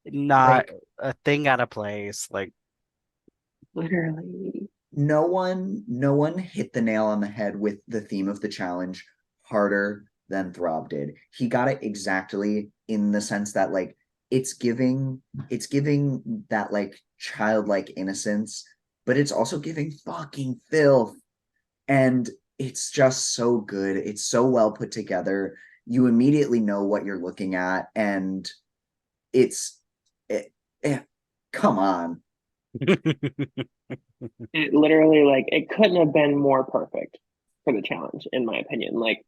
not Like a thing out of place. Like Literally. no one hit the nail on the head with the theme of the challenge harder than Throb did. He got it exactly in the sense that like it's giving that like childlike innocence, but it's also giving fucking filth. And it's just so good. It's so well put together. You immediately know what you're looking at, and it's it, it, come on. It literally, like, it couldn't have been more perfect for the challenge, in my opinion. Like,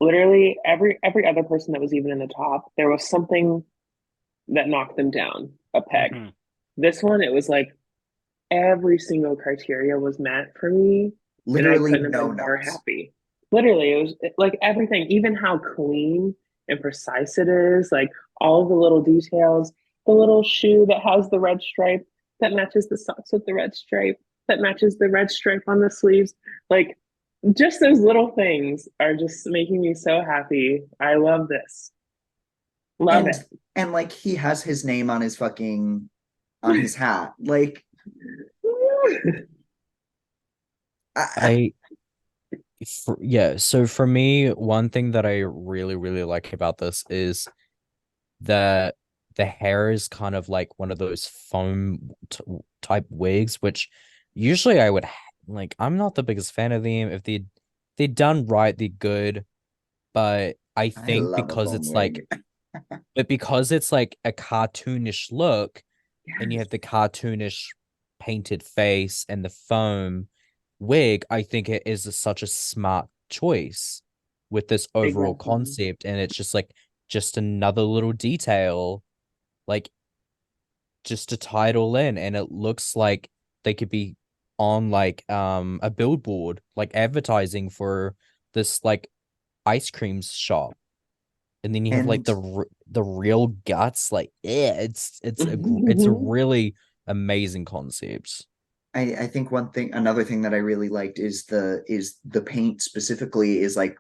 literally every other person that was even in the top, there was something that knocked them down a peg. Mhm. This one, it was like every single criteria was met for me, and I Literally couldn't have no been more notes. happy. Literally, it was like everything, even how clean and precise it is, like all the little details, the little shoe that has the red stripe that matches the socks with the red stripe, that matches the red stripe on the sleeves. Like just those little things are just making me so happy. I love this. Love And it. and like he has his name on his fucking on his hat. Like I, I yeah, so for me, one thing that I really, really like about this is that the hair is kind of like one of those foam type wigs, which usually I would like. I'm not the biggest fan of them. If they're done right, they're good. But I I think love a foam wig. because it's like a cartoonish look, and you Yes, have the cartoonish painted face and the foam wig, I think it is such a smart choice with this overall exactly. concept. And it's just like just another little detail, like just to tie it all in. And it looks like they could be on like a billboard, like advertising for this like ice cream shop. And then you have like And the real guts, like yeah, it's a really amazing concept. I think another thing that I really liked is the paint specifically is like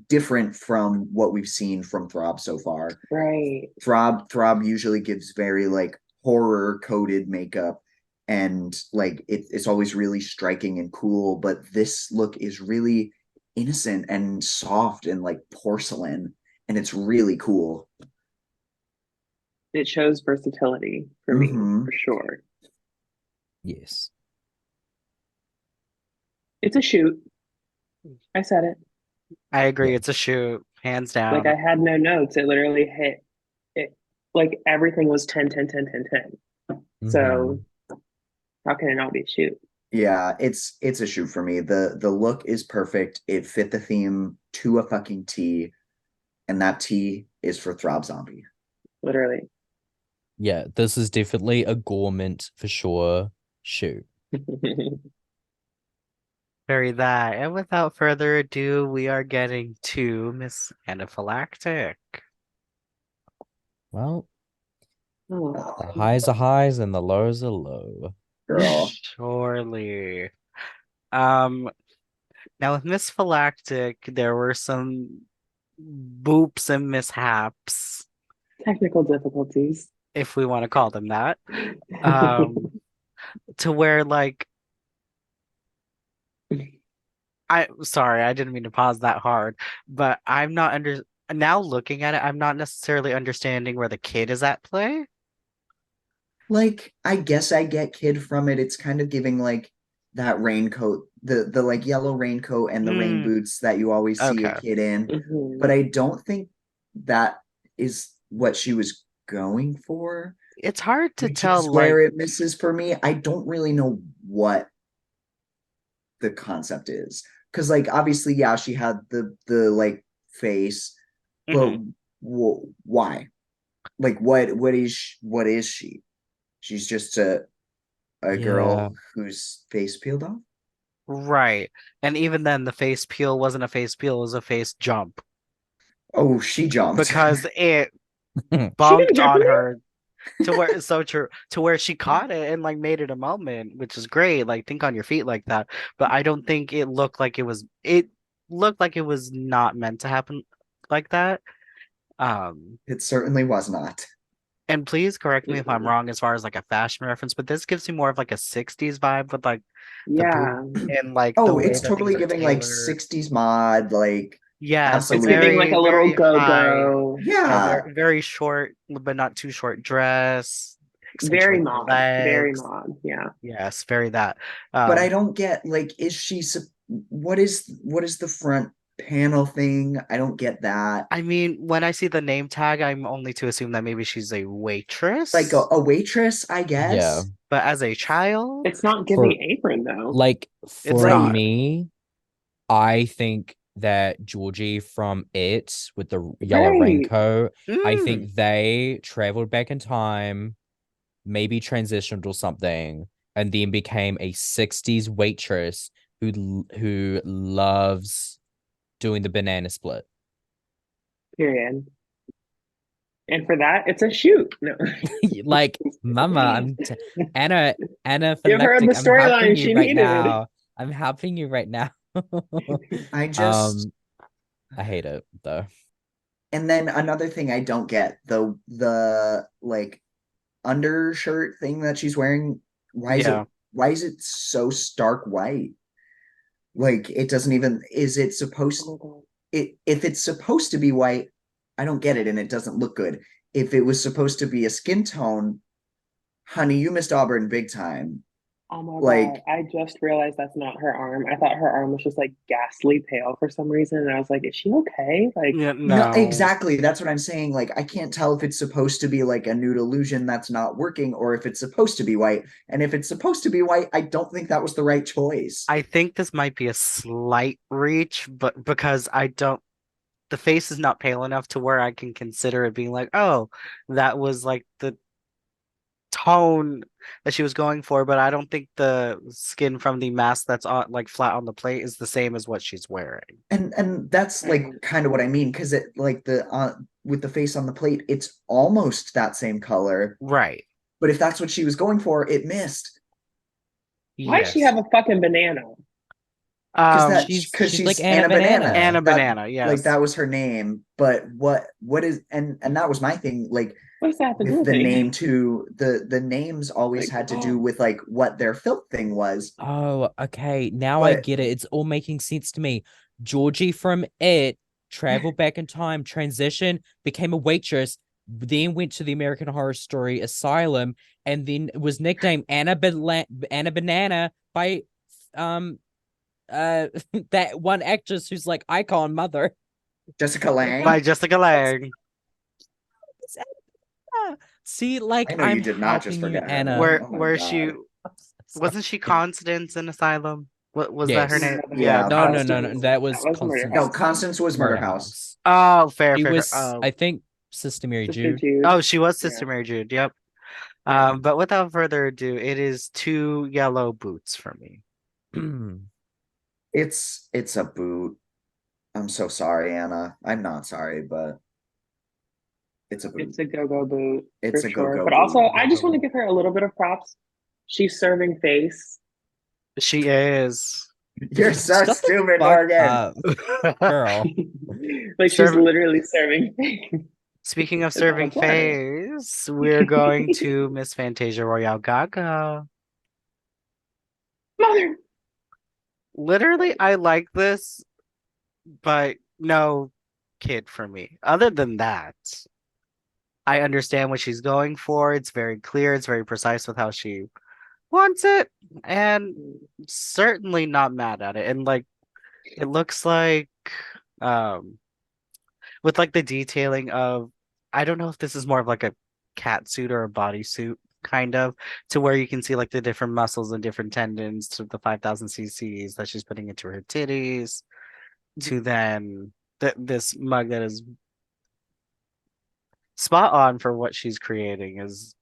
different from what we've seen from Throb so far. Right. Throb usually gives very like horror coded makeup, and like it's always really striking and cool, but this look is really innocent and soft and like porcelain, and it's really cool. It shows versatility for me, Mm-hmm. for sure. Yes. It's a shoot. I said it. I agree. Yeah. It's a shoot, hands Like I down. had no notes. It literally hit it like everything was 10, 10, 10, 10, 10. So Hmm. how can it not be a shoot? Yeah, it's a shoot for me. The look is perfect. It fit the theme to a fucking T, and that T is for Throb Zombie. Literally. Yeah, this is definitely a gourmet for sure. Shoot. Very that. And without further ado, we are getting to Miss Anaphylactic. Well, the Oh, highs are highs and the lows are low. Girl. Surely. Um, Now with Miss Phylactic, there were some boops and mishaps. Technical difficulties. if we want to call them that. Um, to where like sorry, I didn't mean to pause that hard, but I'm not now looking at it, I'm not necessarily understanding where the kid is at play. Like, I guess I get kid from it. It's kind of giving like that raincoat, the like yellow raincoat and the rain Mm, boots that you always see a okay. kid in. Mhm. But I don't think that is what she was going for, It's hard to which tell, is like, where it misses for me. I don't really know what the concept is. Because like obviously, yeah, she had the like face, but mhm. why? Like what is she? She's just a Yeah. girl whose face peeled off. Right. And even then, the face peel wasn't a face peel, it was a face jump Oh, she jumped. because it She didn't bonked jump in on there. her to where it's so true to where she caught it and like made it a moment, which is great. Like think on your feet like that. But I don't think it looked like it was not meant to happen like that. It certainly was not. And please correct me if I'm Mm-mm. wrong as far as like a fashion reference, but this gives me more of like a 60s vibe with like the boot Yeah. and like the Oh, way it's that things totally are giving like tailored. 60s mod, like Yes, It's giving absolutely. like very, a little very high. go-go. A Yeah. very, very short, but not too short dress, Very accentuate the mod. Very legs. mod. Yeah. Yes, very that. But I Um, don't get like is she what is the front panel thing? I don't get that. I mean, when I see the name tag, I'm only to assume that maybe she's a Like waitress. a waitress, I Yeah. guess. But as a child, It's not For giving apron though. like it's for Right. not. me, I think that Georgie from It with the yellow Right. raincoat, I Mm, think they traveled back in time, maybe transitioned or something, and then became a 60s waitress who loves doing the banana split. Period. And for that, it's a shoot. No. Like, mama, Anna Give her the Phylactic, I'm helping storyline you she right needed. now. I'm helping you right now. I just um, I hate it though. and then another thing I don't get, the like undershirt thing that she's wearing, yeah. why is it so stark white? Like it doesn't even is it supposed Oh my God. it if it's supposed to be white, I don't get it and it doesn't look good. If it was supposed to be a skin tone, honey, you missed Auburn big time. Oh my God. Like I just realized that's not her arm. I thought her arm was just like ghastly pale for some reason. And I was like, is she okay? Like, Yeah, no, no. exactly. That's what I'm saying. Like, I can't tell if it's supposed to be like a nude illusion that's not working or if it's supposed to be white. And if it's supposed to be white, I don't think that was the right choice. I think this might be a slight reach, but because the face is not pale enough to where I can consider it being like, oh, that was like the tone that she was going for, but I don't think the skin from the mask that's on like flat on the plate is the same as what she's wearing. And that's like right. kind of what I mean because it like the with the face on the plate, it's almost that same color. Right. But if that's what she was going for, it missed. Why does she Yes. have a fucking banana? Because She's like she's Anna Anna Banana. And a That banana, like yes. that was her name. But what is and that was my thing. Like What does that have to do with with the anything? name too, the names always Like, had to do oh, with like what their filth thing was. Oh, okay. Now I But get it. It's all making sense to me. Georgie from It traveled back in time, transitioned, became a waitress, then went to the American Horror Story Asylum, and then was nicknamed Anna Banana by um that one actress who's like icon mother. Jessica By Lange, Jessica Lange. See, like I know you I'm did not just helping you, forget her. Anna. Where Oh my where she God. wasn't she Constance in Asylum? What was that her Yes. name? no, that Yeah, Yeah, was No, but no, no, no. Constance. That that was was Murder no, Constance House. Constance was Murder Murder House. House. Oh, fair, She fair, fair. was, I think, Sister Mary Sister Jude. Jude. Oh, she was Yeah, Sister Mary Jude. Yep. yeah. But without further ado, it is two yellow boots for me. It's a boot. I'm so sorry, Anna. I'm not sorry, but it's a boot. It's a go-go boot It's for a sure. go-go But also, boot. I just want to give her a little bit of props. She's serving face. She is. You're so Shut the stupid, fuck Morgan. up, girl. Like she's Serve literally serving face. Speaking of It's on the serving planet. face, we're going to Miss Fantasia Royale Gaga. Mother. Literally, I like this, but no kid for me. Other than that, I understand what she's going for. It's very clear, it's very precise with how she wants it, and certainly not mad at it. And like it looks like um with like the detailing of, I don't know if this is more of like a cat suit or a bodysuit kind of, to where you can see like the different muscles and different tendons to the 5,000 cc's that she's putting into her titties, to then this mug that is spot on for what she's creating is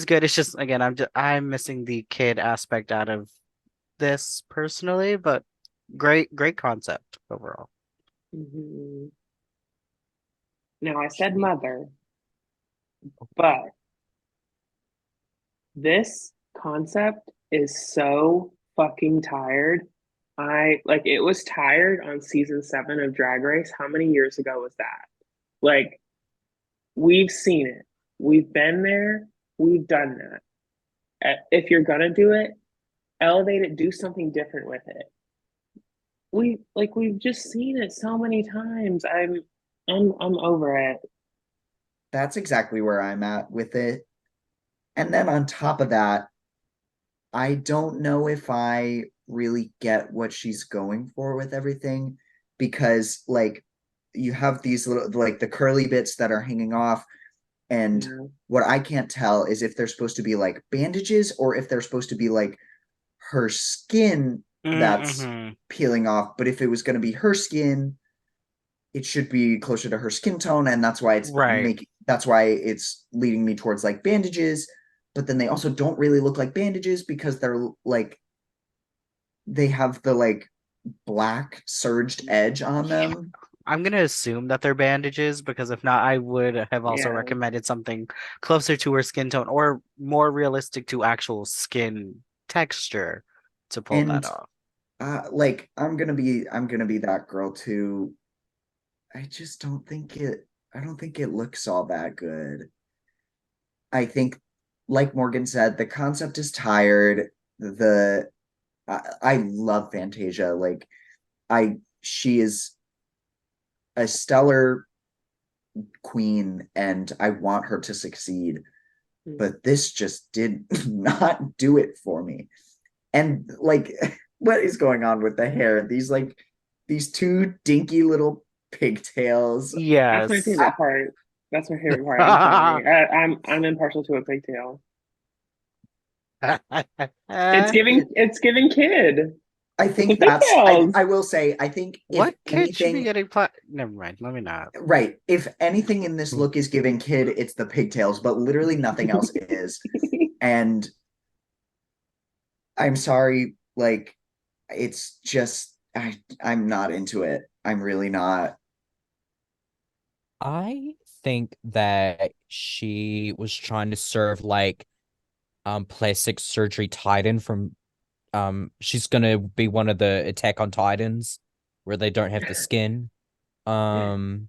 good. It's just, again, I'm missing the kid aspect out of this personally, but great concept overall. Mhm. Now I said mother, but this concept is so fucking tired. I like it was tired on season 7 of Drag Race. How many years ago was that? Like, we've seen it. We've been there. We've done that. If you're gonna do it, elevate it, do something different with it. We've just seen it so many times. I'm over it. That's exactly where I'm at with it. And then on top of that, I don't know if I really get what she's going for with everything because like you have these little like the curly bits that are hanging off, and Yeah. what I can't tell is if they're supposed to be like bandages or if they're supposed to be like her skin that's Mm-hmm. peeling off. But if it was going to be her skin, it should be closer to her skin tone, and Right. that's why it's leading me towards like bandages. But then they also don't really look like bandages because they're like they have the like black surged edge on Yeah. them. I'm gonna assume that they're bandages, because if not, I would have also Yeah. recommended something closer to her skin tone or more realistic to actual skin texture to pull that And off. like I'm gonna be that girl too. I just don't think it I don't think it looks all that good. I think, like Morgan said, the concept is tired. The I love Fantasia. Like she is a stellar queen, and I want her to succeed. But this just did not do it for me. And like, what is going on with the hair? These two dinky little pigtails. That's my Yes. favorite part. That's my favorite part. I'm sorry. I'm impartial to a pigtail. It's giving kid. I It's the think that's pigtails. I will say I think if What kid should be anything, getting Never mind. Let me not. right, if anything in this look is giving kid, it's the pigtails, but literally nothing else is. And I'm sorry, like it's just I'm not into it. I'm really not. I think that she was trying to serve like plastic surgery Titan from she's gonna be one of the Attack on Titans where they don't have the skin. Um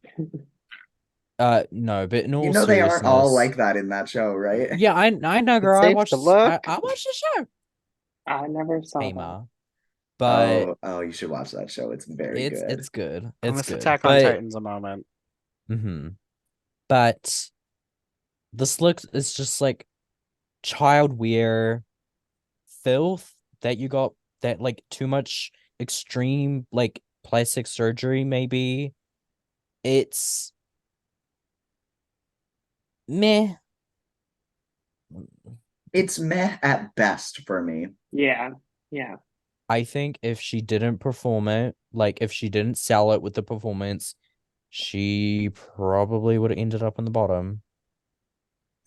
no, but in You all know they aren't all seriousness, like that in that show, right? yeah, I know, It's girl. safe to look. I watched the show. I never saw Hey that. ma. But Oh, you should watch that show. It's very good. it's good. On It's this good. Attack on But Titans a moment. but this look is just like child wear filth that you got, that like too much extreme like plastic surgery maybe. It's meh. It's meh at best for me. Yeah. Yeah. I think if she didn't perform it, like if she didn't sell it with the performance, she probably would have ended up in the bottom.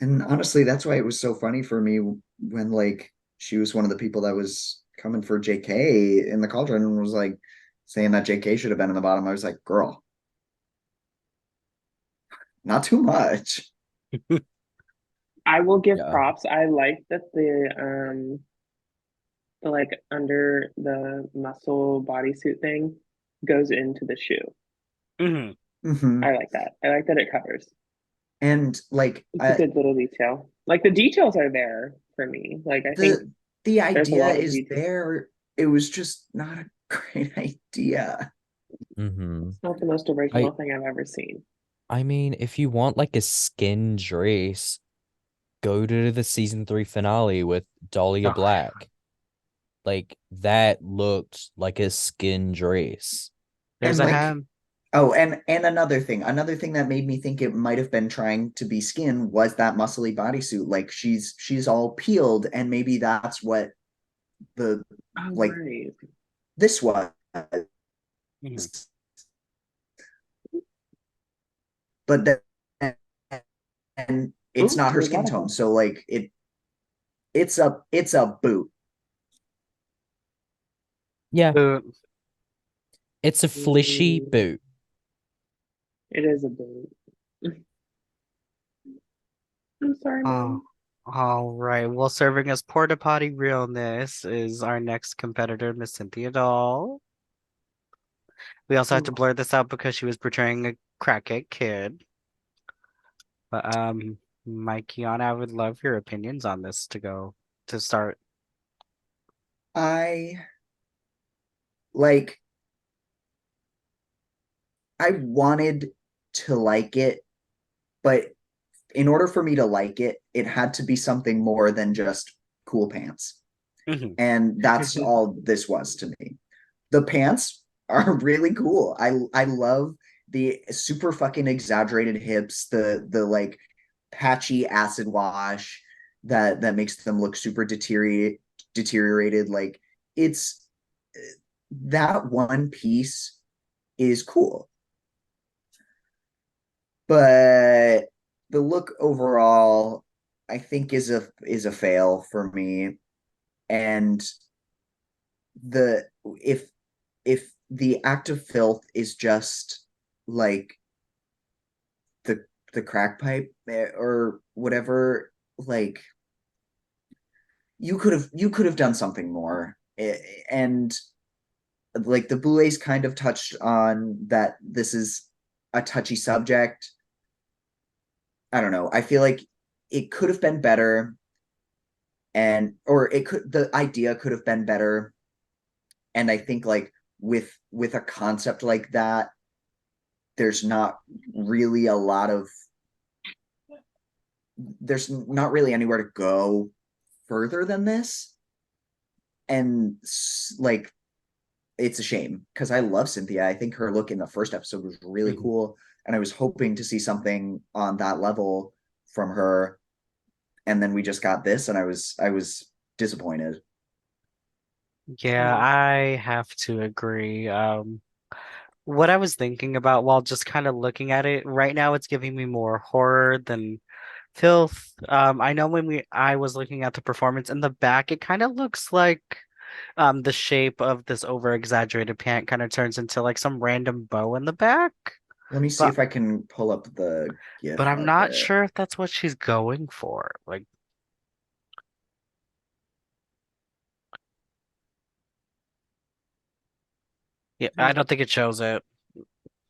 And honestly, that's why it was so funny for me when like she was one of the people that was coming for JK in the cauldron and was like saying that JK should have been in the bottom. I was like, girl, not too much. I will give Yeah. props. I like that the like under the muscle bodysuit thing goes into the shoe. Hmm. Mhm. I like that. I like that it covers. And like It's a good little detail. Like the details are there for me. Like I think the there's a idea lot of is detail. there. It was just not a great idea. Mm-hmm. It's not the most I original thing I've ever seen. I mean, if you want like a skin dress, go to the season 3 finale with Dahlia Oh, Black. Like that looked like a skin dress. there's And a like, hem. oh, and another thing that made me think it might have been trying to be skin was that muscly bodysuit. Like she's all peeled, and maybe that's what the Oh, like right. this was. Mhm. But then and it's Ooh, not her there's skin that tone, effect. so like it's a boot. Yeah, Boot. it's a flishy Mm, boot. it is a boot. I'm sorry, Oh, Mom. all right. Well, serving as porta potty realness is our next competitor, Miss Cynthia Doll. We also had to blur this out because she was portraying a crackhead kid. But Mike, Kiana, I would love your opinions on this to start. I like I wanted to like it, but in order for me to like it, it had to be something more than just cool pants. Mhm. And that's all this was to me. The pants are really cool. I love the super fucking exaggerated hips, the like patchy acid wash that makes them look super deteriorated. Like it's that one piece is cool, but the look overall, I think is a fail for me. And the if the act of filth is just like the the crack pipe or whatever, like you could have done something more. And like the Boulets kind of touched on that this is a touchy subject. I don't know. I feel like it could have been better, and or it could the idea could have been better. And I think like with a concept like that, there's not really a lot of there's not really anywhere to go further than this. And like it's a shame because I love Cynthia. I think her look in the first episode was really Mhm. cool, and I was hoping to see something on that level from her. And then we just got this, and I was disappointed. Yeah, I have to agree. What I was thinking about while just kind of looking at it right now, it's giving me more horror than filth. I know I was looking at the performance in the back, it kind of looks like the shape of this over exaggerated pant kind of turns into like some random bow in the back. Let me see But if I can pull up the but gif I'm of not it. sure if that's what she's going for. Like, yeah, I don't think it shows it.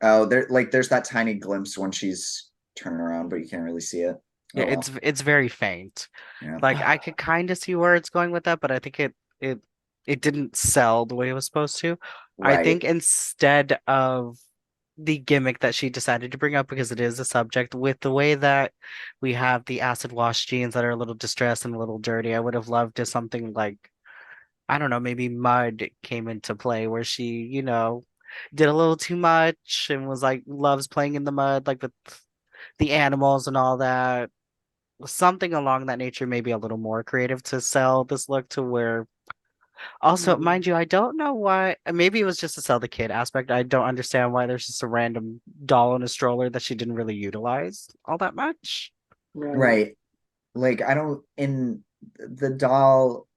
Oh, there's that tiny glimpse when she's turning around, but you can't really see it. Yeah, Oh well. it's very faint. Yeah. Like I could kind of see where it's going with that, but I think it it didn't sell the way it was supposed to. I think Right. instead of the gimmick that she decided to bring up because it is a subject with the way that we have the acid wash jeans that are a little distressed and a little dirty, I would have loved if something like I don't know, maybe mud came into play where she, did a little too much and was like loves playing in the mud, like with the animals and all that. Something along that nature, maybe a little more creative to sell this look to where also, mind you, I don't know why maybe it was just to sell the kid aspect. I don't understand why there's just a random doll in a stroller that she didn't really utilize all that much. Right. Right. Like I don't in the doll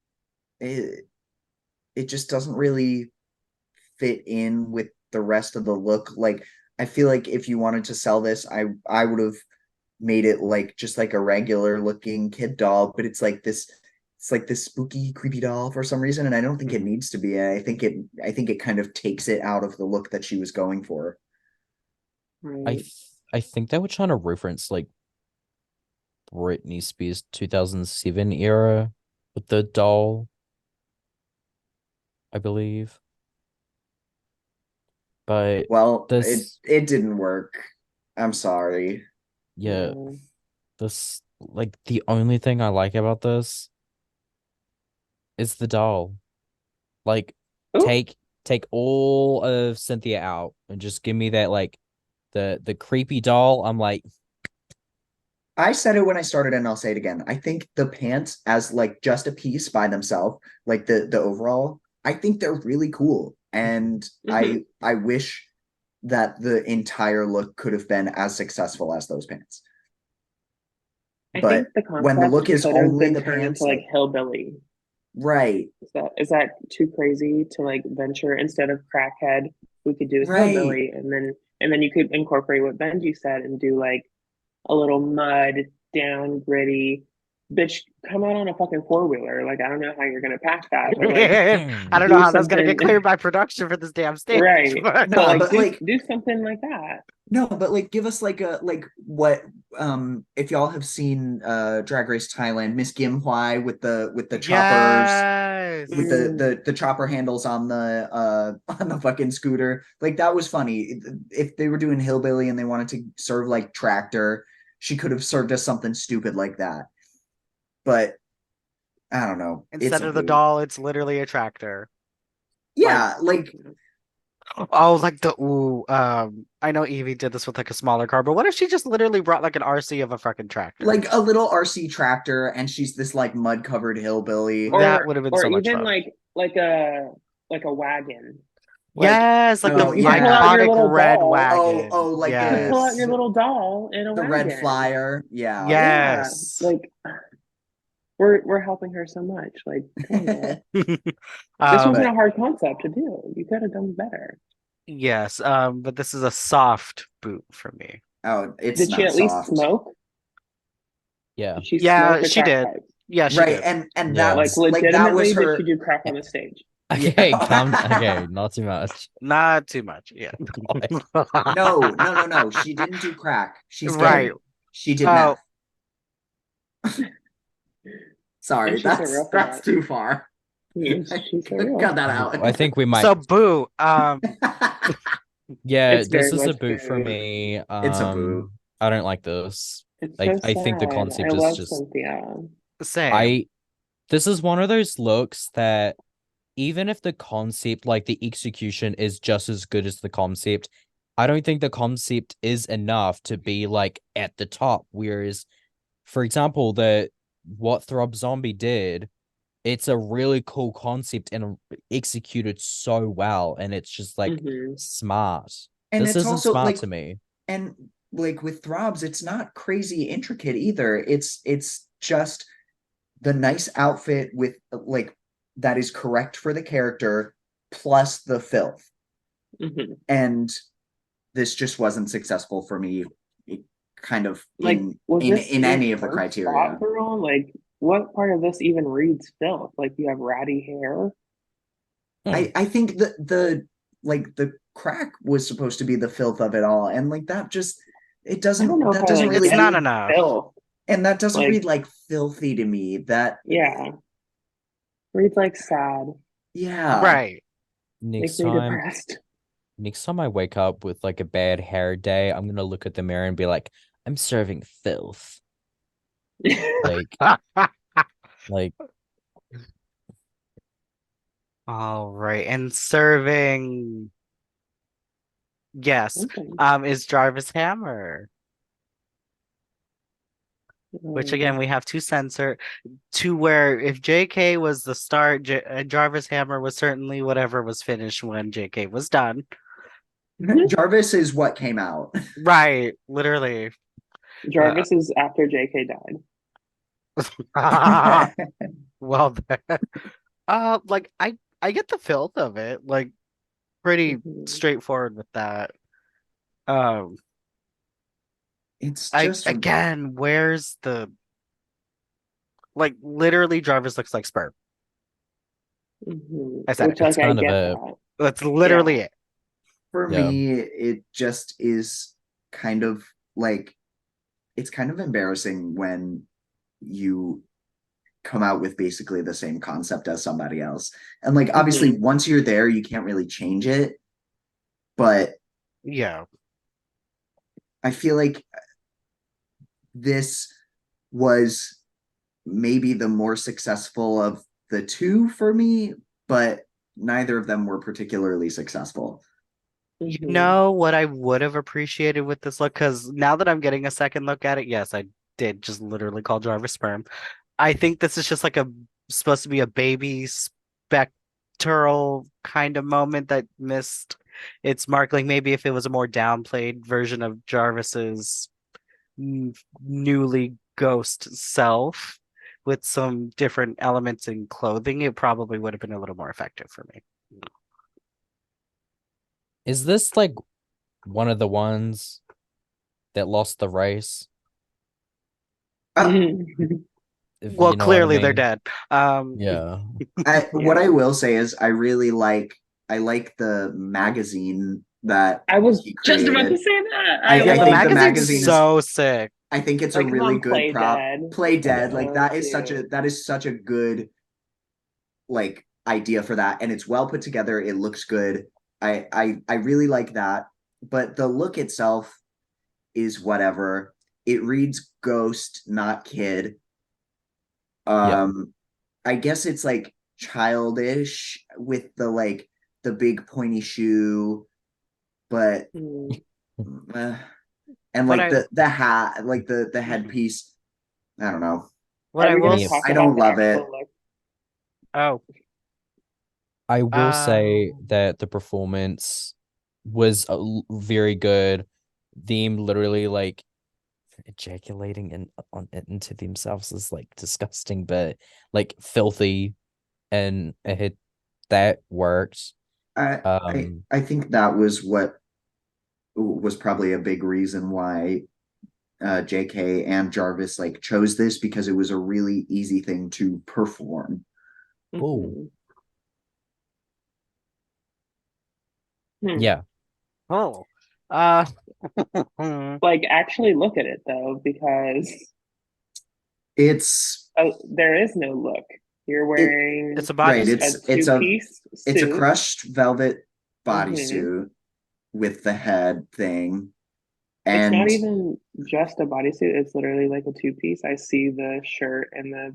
it just doesn't really fit in with the rest of the look. Like I feel like if you wanted to sell this, I would have made it like just like a regular looking kid doll, but it's like this spooky, creepy doll for some reason, and I don't think it Mhm. needs to be. I think it kind of takes it out of the look that she was going for. Right. I think they were trying to reference like Britney Spears 2007 era with the doll, I believe. But Well, it this, it didn't work. I'm sorry. yeah, Yeah. this like the only thing I like about this is the doll. Like Oh, take take all of Cynthia out and just give me that like the creepy doll. I'm like, I said it when I started and I'll say it again. I think the pants as like just a piece by themselves, like the overall, I think they're really cool. And hmm I wish that the entire look could have been as successful as those pants. I think But the when the concept look is could have only been the turned pants, into like like hillbilly. right, Is that too crazy to like venture instead of crackhead? We could do right. hillbilly, and then you could incorporate what Benji said and do like a little mud down gritty. Bitch, come out on a fucking four wheeler. Like I don't know how you're gonna pack that, but like I don't know do how that's gonna get something cleared by production for this damn stage. right. But But No, like but like do something like that. no, but like give us like a like what if y'all have seen Drag Race Thailand, Miss Kim Hwai with the choppers yes. with the chopper handles on the fucking scooter. Like that was funny. If they were doing hillbilly and they wanted to serve like tractor, she could have served us something stupid like that. But I don't know. It's Instead a of the boo. doll, it's literally a tractor. Yeah, like Oh, like the ooh. I know Evie did this with like a smaller car, but what if she just literally brought like an RC of a fucking tractor? a little RC tractor and she's this like mud covered hillbilly. That Or would have been or so much even fun. like a wagon. Like Yes, like the Oh you could pull out yeah. your iconic little red doll. wagon. Like You could pull out Yes. your little doll in a the red wagon. flyer. Yeah. Yeah. Yes. Like we're helping her so much. Like, come on, girl. This Um, wasn't a But hard concept to do. You could have done better. yes, but this is a soft boot for me. oh, it's Did she not at least soft. smoke? yeah, Did she smoke Yeah, the she crack did. pipe? Yeah, she Right. did. And yeah. Like that was legitimately, did she her do crack on the stage? Okay, calm. yeah. Okay, not too much. Not too much. Yeah. No. She didn't do crack. She's Right. gay. She did Oh, meth. Sorry, And she's so real for that's that. too far. She's so Cut real. that out. I think we might. so boo. Yeah, It's this very is a much boot for food. me. It's a boo. I don't like this. It's Like, so I think the sad. I concept is love just Cynthia. Same. I. This is one of those looks that even if the concept, like the execution, is just as good as the concept, I don't think the concept is enough to be like at the top. Whereas, for example, the what Throb Zombie did, it's a really cool concept and executed so well, and it's just like hmm smart. And This it's isn't also smart like to me. and like with throbs, it's not crazy intricate either. It's just the nice outfit with like that is correct for the character plus the filth. hmm And this just wasn't successful for me kind of Like, was this in your any of the first thought, criteria. girl? Like, what part of this even reads filth? Like, you have ratty hair? I think the like the crack was supposed to be the filth of it all. And like I don't know if that I doesn't like really It's not read any enough. filth. and that doesn't Like, read like filthy to me. That yeah, reads like sad. yeah. Right. Next Makes me time, depressed. next time I wake up with like a bad hair day, I'm gonna look at the mirror and be like, I'm serving filth. Like, like All right. And serving, yes, Okay. is Jarvis Hammer. Which again, Um, we have to censor to where if JK was the start, Jarvis Hammer was certainly whatever was finished when JK was done. Jarvis is what came out. Right, literally. Jarvis is after JK died. Well, like I get the filth of it, like pretty Mhm. straightforward with that. Um, It's I just again, where's the like literally Jarvis looks like sperm Which, aesthetically. like, that's I kind of get a that. That's Yeah. literally it. for yeah. me, it just is kind of like it's kind of embarrassing when you come out with basically the same concept as somebody else. And like obviously once you're there, you can't really change it. But Yeah. I feel like this was maybe the more successful of the two for me, but neither of them were particularly successful. You know what I would have appreciated with this look? Because now that I'm getting a second look at it, yes, I did just literally call Jarvis sperm. I think this is just like supposed to be a baby spectral kind of moment that missed its mark. Like maybe if it was a more downplayed version of Jarvis's newly ghost self with some different elements in clothing, it probably would have been a little more effective for me. Is this like one of the ones that lost the race? If Well, you know what I clearly they're mean. dead. Yeah. What I will say is I like the magazine that I was he just about to created. say that. I Yeah, the think the magazine's magazine is so sick. I think it's a Like, come really on, good Play prop. Dead. Play Dead, Yeah. like that is such a good like idea for that, and it's well put together. It looks good. I really like that, but the look itself is whatever. It reads ghost, not kid. Yeah. I guess it's like childish with the like the big pointy shoe, but uh, and What like I the hat, like the headpiece. I don't know. what Are I we will going to Me- talk I about don't the love it. actual look? oh I will say um that the performance was very good. Them literally like ejaculating into themselves is like disgusting, but like filthy, and that worked. I I think that was what was probably a big reason why JK and Jarvis like chose this because it was a really easy thing to perform. Oh, Hmm. yeah. oh uh Like, actually look at it though, because It's there is no look. You're it it's wearing a right. bodysuit. a It's two-piece it's a suit. crushed velvet hmm bodysuit with the head thing, It's not and even just a bodysuit. It's literally like a two-piece. I see the shirt and the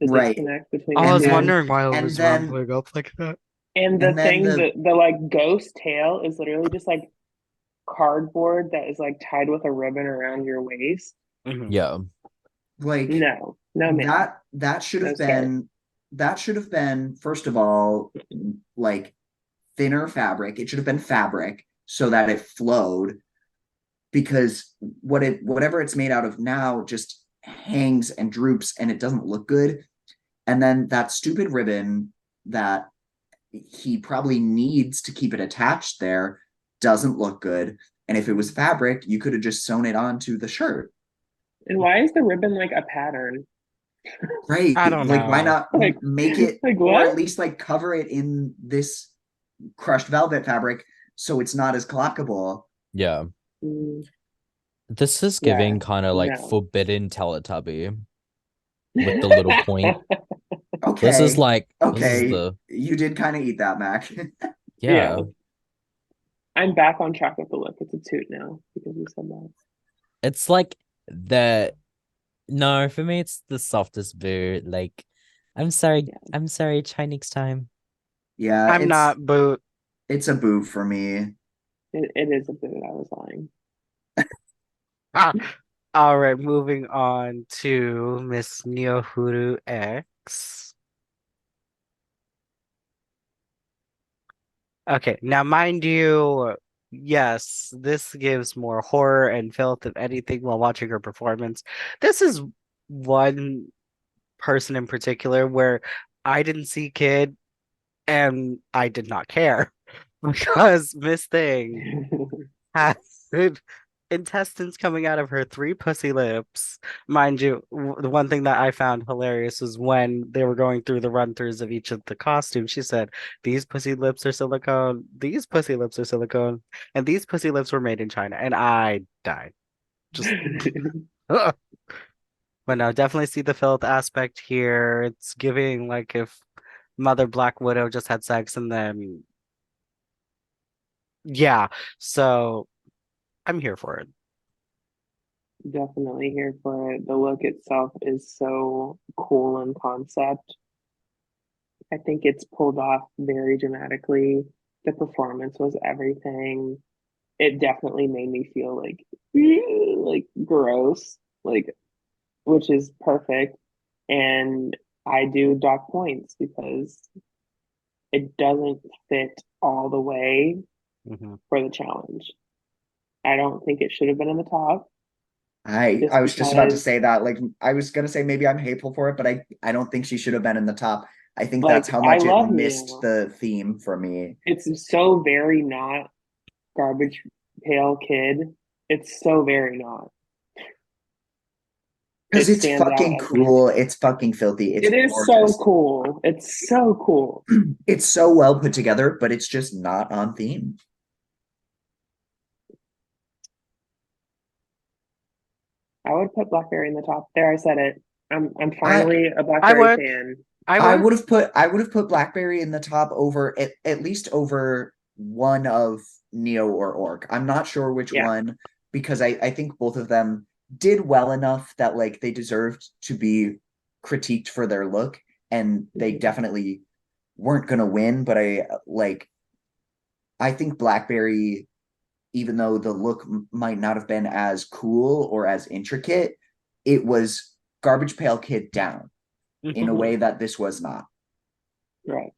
right, disconnect between I the and was two. then wondering why it and was then rumbling up like that. And the and then thing, the the like ghost tail is literally just like cardboard that is like tied with a ribbon around your waist. Yeah. like No, no, ma'am. that should No, have sir. been first of all like thinner fabric. It should have been fabric so that it flowed because whatever it's made out of now just hangs and droops and it doesn't look good. And then that stupid ribbon that he probably needs to keep it attached there doesn't look good. And if it was fabric, you could have just sewn it onto the shirt. And why is the ribbon like a pattern? Right. I don't Like, why know. not Like, make it like or at what? least like cover it in this crushed velvet fabric so it's not as clockable? Yeah. Mm, This is yeah, giving kind of like no. forbidden Teletubby with the little point. Okay. This is Okay. the You did kind of eat that, Mac. Yeah, yeah. I'm back on track with the look. It's a toot now because you said that. It's like the no, for me it's the softest boo. Like, Yeah, I'm sorry, try next time. Yeah, I'm not boot. it's a boo for me. it is a boot. I was lying. Ah, all right, moving on to Miss Neohuru X. Okay, now mind you, yes, this gives more horror and filth than anything while watching her performance. This is one person in particular where I didn't see Kid and I did not care because Miss Thing had intestines coming out of her 3 pussy lips. Mind you, the one thing that I found hilarious was when they were going through the run-throughs of each of the costumes. She said, "These pussy lips are silicone. These pussy lips are silicone, and these pussy lips were made in China." And I died. Just, ugh. But no, definitely see the filth aspect here. It's giving like if Mother Black Widow just had sex and then, yeah. So I'm here for it. Definitely here for it. The look itself is so cool in concept. I think it's pulled off very dramatically. The performance was everything. It definitely made me feel like gross, like which is perfect. And I do dock points because it doesn't fit all the way Mhm. for the challenge. I don't think it should have been in the top just I was just about to because say that. Like I was gonna say maybe I'm hateful for it, but I don't think she should have been in the top. I think like that's how I much it love missed Neo. the theme for me. It's so very not garbage pail kid. It's so very not. Because It it's stands out fucking as my cool. It's fucking filthy. It's it is so gorgeous. cool. It's so cool. It's so well put together, but it's just not on theme. I would put Blackberry in the top. There, I said it. I'm I finally a I Blackberry would. fan. I I would. would have put Blackberry in the top over at least over one of Neo or Orc. I'm not sure which Yeah. one because I think both of them did well enough that like they deserved to be critiqued for their look, and they Mhm. definitely weren't gonna win. But I think Blackberry, even though the look might not have been as cool or as intricate, it was Garbage Pail Kid down in a way Mhm. that this was not. Right.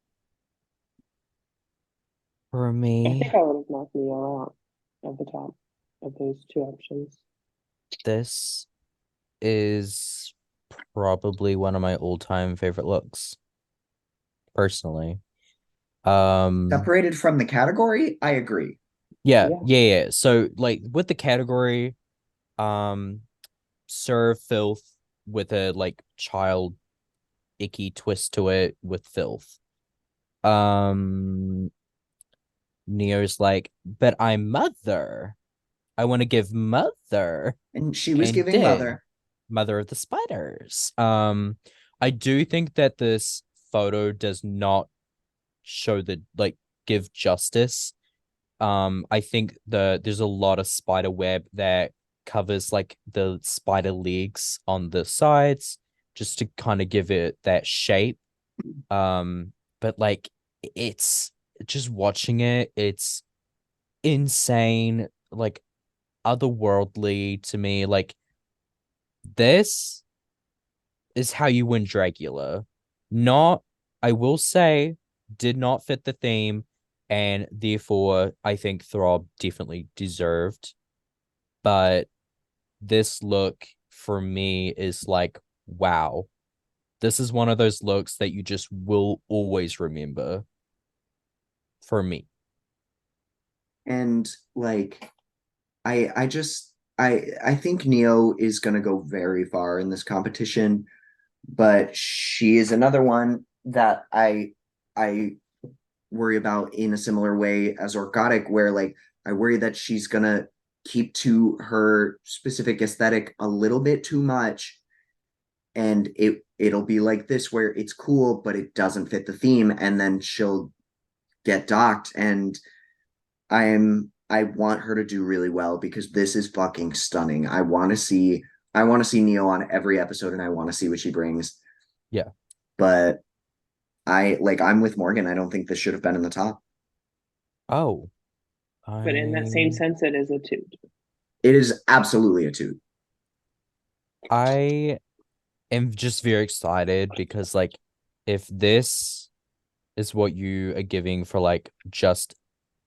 For I me, think I would have knocked Neo out at the top of those two options. this is probably one of my all-time favorite looks, personally. Um, Separated from the category, I agree. yeah, Yeah. yeah, yeah. So like with the category, um, serve filth with a like child icky twist to it with filth. Um, Neo's like, but I'm mother. I want to give mother And she was and giving did Mother. Mother of the Spiders. I do think that this photo does not show the like give justice. I think there's a lot of spider web that covers like the spider legs on the sides just to kind of give it that shape. But like it's just watching it, it's insane, like otherworldly to me. Like this is how you win Dragula. Not, I will say, did not fit the theme, and therefore I think Throb definitely deserved. But this look for me is like, wow, this is one of those looks that you just will always remember for me. And like I think Neo is gonna go very far in this competition, but she is another one that I worry about in a similar way as Orgotic, where like I worry that she's gonna keep to her specific aesthetic a little bit too much, and it'll be like this where it's cool, but it doesn't fit the theme, and then she'll get docked. And I want her to do really well because this is fucking stunning. I want to see Neo on every episode, and I want to see what she brings. Yeah. But I'm with Morgan. I don't think this should have been in the top. Oh, But in that same I sense, it is a toot. It is absolutely a two. I am just very excited because like if this is what you are giving for like just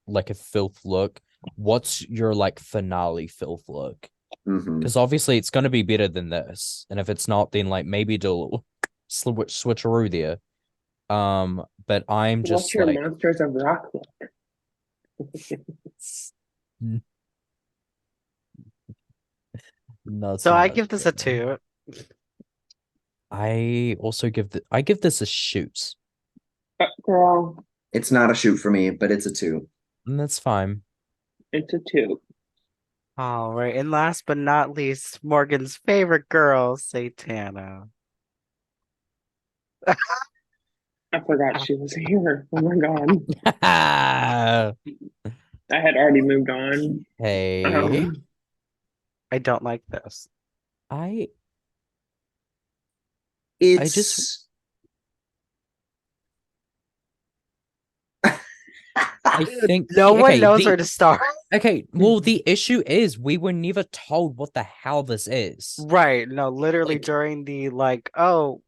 like a filth look, what's your like finale filth look? Mm-hmm. Because obviously it's gonna be better than this, and if it's not, then like maybe do switcheroo there. But I'm What's just your like, Monsters of Rock look? No, it's So not I much give this a different. 2. I also give this a shoot. Girl, It's not a shoot for me, but it's a 2. And that's fine. it's a 2. All right, and last but not least, Morgan's favorite girl, Satana. I forgot she was here. Oh my god. Hey. I had already moved on. I don't like this. I It's just I think No one okay, knows where to start. okay, well the issue is we were never told what the hell this is. Right. No, literally Like- during the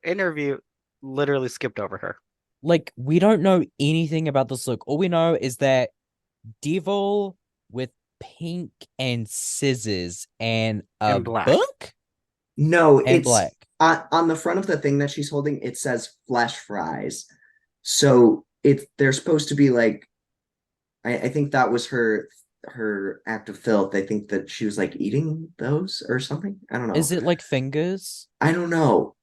interview, literally skipped over her. Like we don't know anything about this look. All we know is that devil with pink and scissors and a And black. book no, and it's black. on the front of the thing that she's holding, it says flesh fries. So they're supposed to be like, I think that was her act of filth. I think that she was like eating those or something. I don't know. Is it like fingers? I don't know.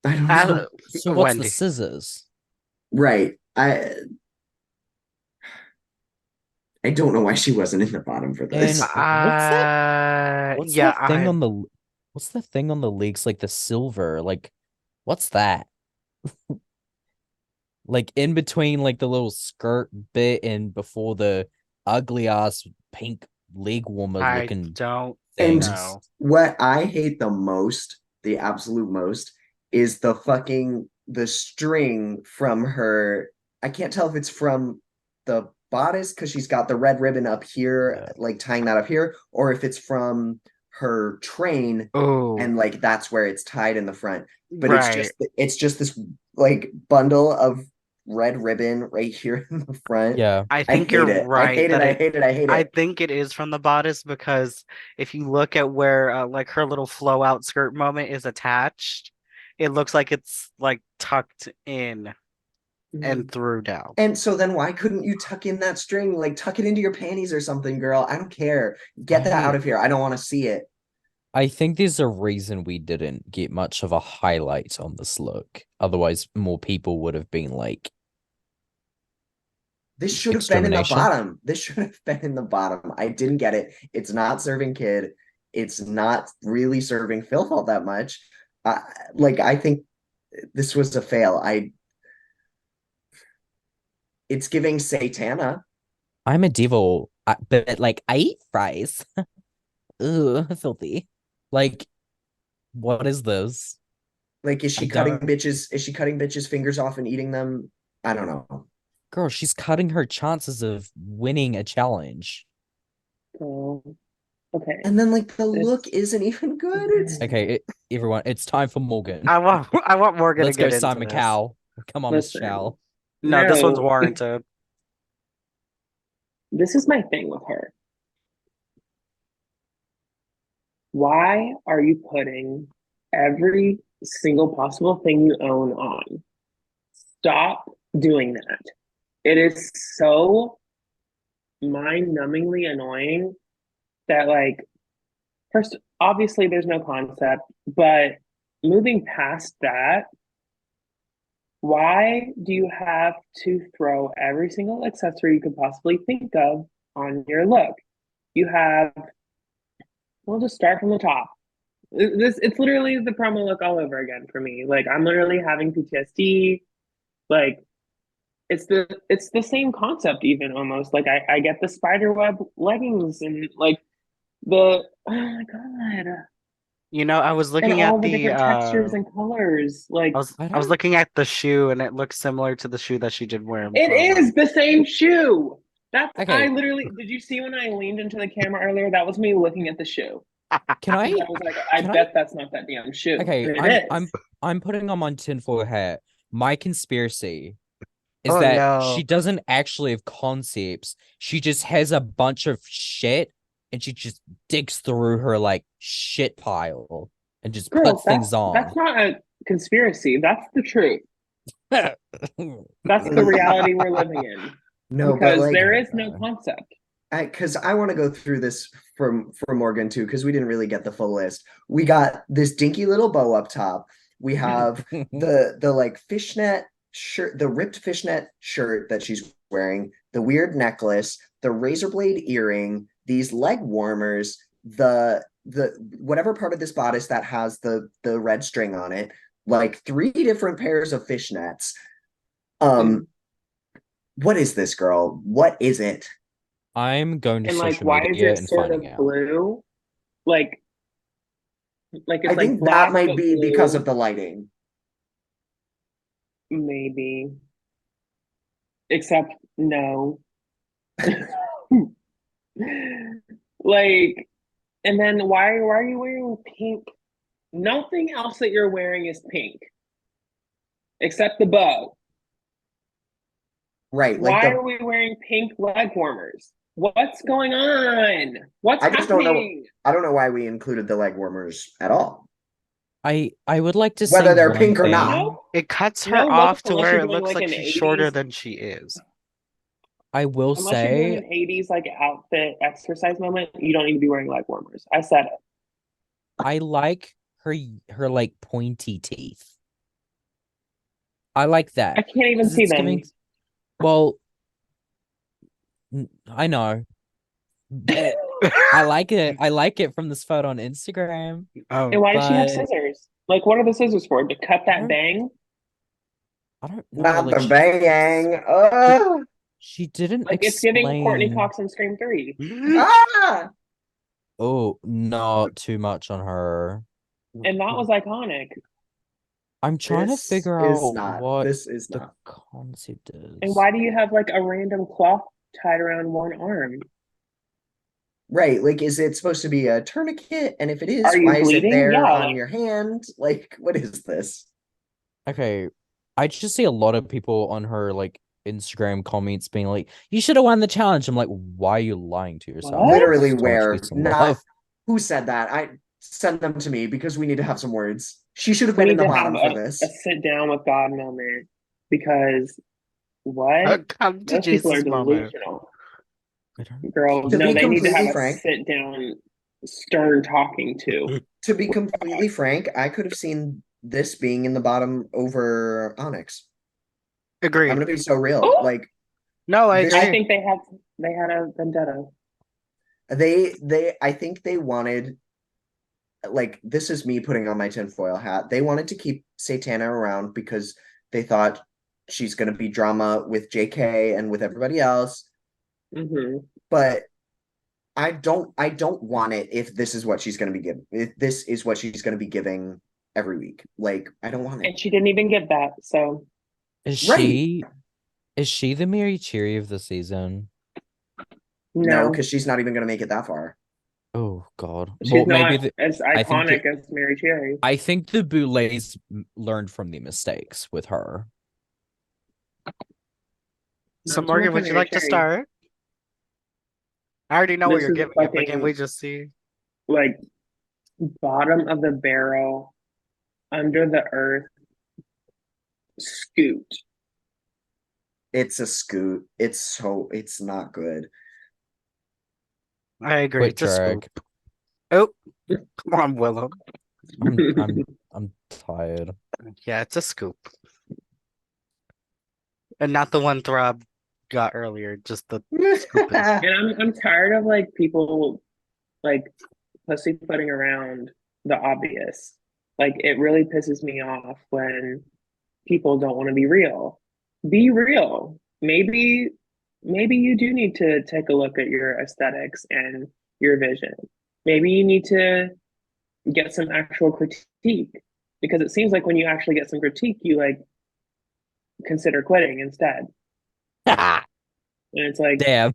I don't know. So what's the Wendy. scissors? Right. I don't know why she wasn't in the bottom for this. And what's that? What's Yeah, that thing on the what's the thing on the legs? Like the silver? Like what's that? Like in between like the little skirt bit and before the ugly ass pink leg warmer I looking don't And know. what I hate the most, the absolute most, is the string from her. I can't tell if it's from the bodice because she's got the red ribbon up here, Yeah. like tying that up here, or if it's from her train Oh, and like that's where it's tied in the front. But right. it's just this like bundle of red ribbon right here in the front. Yeah. I I think hate you're it. I right hate it. that I hate it. I hate I it. think it is from the bodice because if you look at where like her little flow out skirt moment is attached, it looks like it's like tucked in and through down. And so then why couldn't you tuck in that string? Like tuck it into your panties or something, girl. I don't care. Get that out of here. I don't want to see it. I think there's a reason we didn't get much of a highlight on this look. Otherwise, more people would have been like, This should have been in the extermination. bottom. This should have been in the bottom. I didn't get it. It's not serving kid. It's not really serving filth all that much. I think this was a fail. It's giving Satana. I'm a devil, but like I eat fries. Ugh, filthy. Like, what is this? Like, is she I cutting don't- bitches? Is she cutting bitches' fingers off and eating them? I don't know. Girl, she's cutting her chances of winning a challenge. Oh, okay. And then like the look isn't even good. It's Okay, everyone, it's time for Morgan. I want Morgan Let's to get go, into Simon this. Cowell. Come on, Miss Listen. Chow. No, this one's No. warranted. This is my thing with her. Why are you putting every single possible thing you own on? Stop doing that. It is so mind-numbingly annoying that, like, first, obviously there's no concept, but moving past that, why do you have to throw every single accessory you could possibly think of on your look? You have, we'll just start from the top. It's literally the promo look all over again for me. Like I'm literally having PTSD. Like it's the same concept even almost. Like I get the spider web leggings and like the oh my god. You know, I was And looking all at the the different textures and colors. Like I was looking at the shoe and it looks similar to the shoe that she did wear. in the it promo. is the same shoe. That's Okay. I literally did you see when I leaned into the camera earlier? That was me looking at the shoe. Can I? I was like, I Can bet that's not that damn shoe. Okay, And it is. I'm putting on my tinfoil hat. My conspiracy is Oh, that no. she doesn't actually have concepts. She just has a bunch of shit and she just digs through her like shit pile and just Girl, puts things on. that's not a conspiracy. That's the truth. That's the reality we're living in. no, but Because like there is no concept. because I want to go through this for Morgan too, because we didn't really get the full list. We got this dinky little bow up top. We have the like fishnet shirt, the ripped fishnet shirt that she's wearing, the weird necklace, the razor blade earring, these leg warmers, the whatever part of this bodice that has the red string on it, like three different pairs of fishnets. What is this, girl? What is it? I'm going to And like, social why is media it and sort finding of out. blue? Like I it's like think that black might but be because blue, of the lighting. maybe. Except no. Like, and then why are you wearing pink? Nothing else that you're wearing is pink except the bow. Right, like Why the are we wearing pink leg warmers? What's going on? What's I just don't know. happening? I don't know why we included the leg warmers at all, I would like to say whether they're one pink or thing. not. No, It cuts her no look off to unless where you're it doing looks like like an she's shorter 80s, than she is. I will unless you're doing say an 80s like outfit exercise moment, you don't need to be wearing leg warmers. I said it. I like her like pointy teeth. I like I that can't even because see it's them. giving. Well, I know, but I like it. I like it from this photo on Instagram. Oh, And why does she have But scissors? Like, what are the scissors for? To cut I that don't. bang? I don't know. Not Like the bang. she didn't Like, it's giving Courtney explain. Cox in Scream 3. Ah. Oh, not too much on her. And that was iconic. I'm trying to This figure is out not. what This is the not. concept And is. why do you have like a random cloth tied around one arm? Right, like is it supposed to be a tourniquet? And if it Are is, you why is it bleeding? there Yeah, on like, your hand? Like, what is this? Okay, I just see a lot of people on her like Instagram comments being like, "You should have won the challenge." I'm like, "Why are you lying to yourself?" what? Literally So much where? peace and Not love. who said that? I send them to me because we need to have some words. She should have We been in need the to have bottom for a this. sit down with God moment because what? come to Those people are Jesus moment. delusional. I don't Girl, To no, be they need to have completely a frank, sit down, stern talking to. to be completely frank, I could have seen this being in the bottom over Onyx. I'm Agreed. gonna be so real. Oh, Like No, I this, I agree. think they had a vendetta. I think they wanted, like, this is me putting on my tinfoil hat. They wanted to keep Satana around because they thought she's gonna be drama with JK and with everybody else. Hmm. But I don't want it if this is what she's gonna be giving. If this is what she's gonna be giving every week. Like, I don't want it. And she didn't even get that. So Is Right. she the Mary Cherry of the season? No, no, because she's not even gonna make it that far. Oh God. she's Well, maybe not as I think iconic as Mary Cherry. I think the Boulets learned from the mistakes with her. So, Not too Morgan, much on would you Mary like to Cherry. start? I already know what This you're is giving it, but can fucking we just see? like bottom of the barrel, under the earth, scoot. It's a scoot. It's not good. I agree. Quick It's a scoop. drag. Oh, come on, Willow. I'm tired. Yeah, it's a scoop. And not the one Throb got earlier, just the scooping. And I'm tired of like people like pussyfooting around the obvious. Like it really pisses me off when people don't want to be real. Be real. Maybe you do need to take a look at your aesthetics and your vision. Maybe you need to get some actual critique because it seems like when you actually get some critique, you like consider quitting instead. And Damn.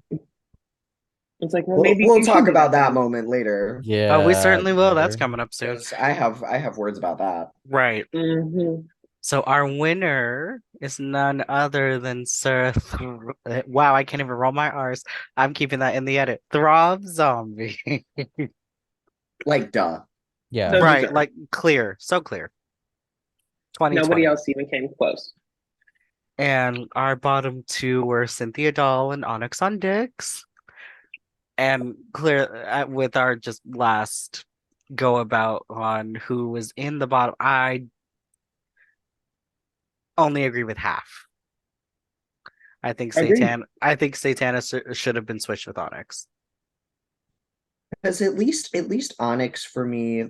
it's like, well, we'll maybe we'll you should talk do about that then. moment later. Yeah. Oh, we certainly will. That's later. coming up soon. Because I have words about that. Right. Hmm. So our winner is none other than Sir wow, I can't even roll my R's. I'm keeping that in the edit. Throb Zombie. Like, duh. Yeah. So Right, deserved. like clear, so clear. 2020. Nobody else even came close. And our bottom two were Cynthia Doll and Onyx on Dix. And clear with our just last go about on who was in the bottom, I only agree with half. Agreed. I think Satana should have been switched with Onyx. Because at least Onyx for me,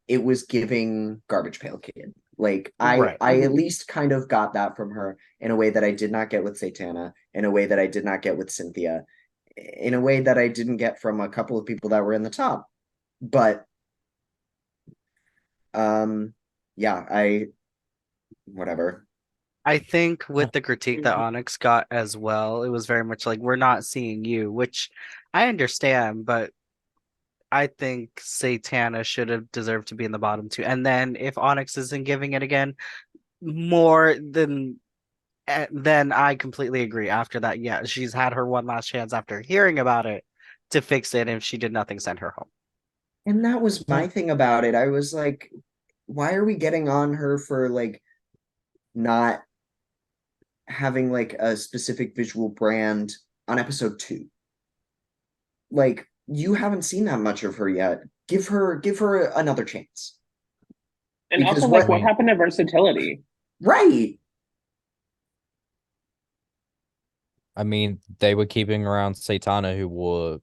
it was giving Garbage Pail Kid. Like Right. I at least kind of got that from her in a way that I did not get with Satana, in a way that I did not get with Cynthia, in a way that I didn't get from a couple of people that were in the top. But yeah, I whatever. I think with the critique that Onyx got as well, it was very much like we're not seeing you, which I understand, but I think Satana should have deserved to be in the bottom two. And then if Onyx isn't giving it again, more than then I completely agree. After that, yeah, she's had her one last chance after hearing about it to fix it. If she did nothing, send her home. And that was my thing about it. I was like, why are we getting on her for like not having like a specific visual brand on episode 2? Like, you haven't seen that much of her yet. Give her another chance. And Because also, like, what happened to versatility? Right. I mean, they were keeping around Satana, who wore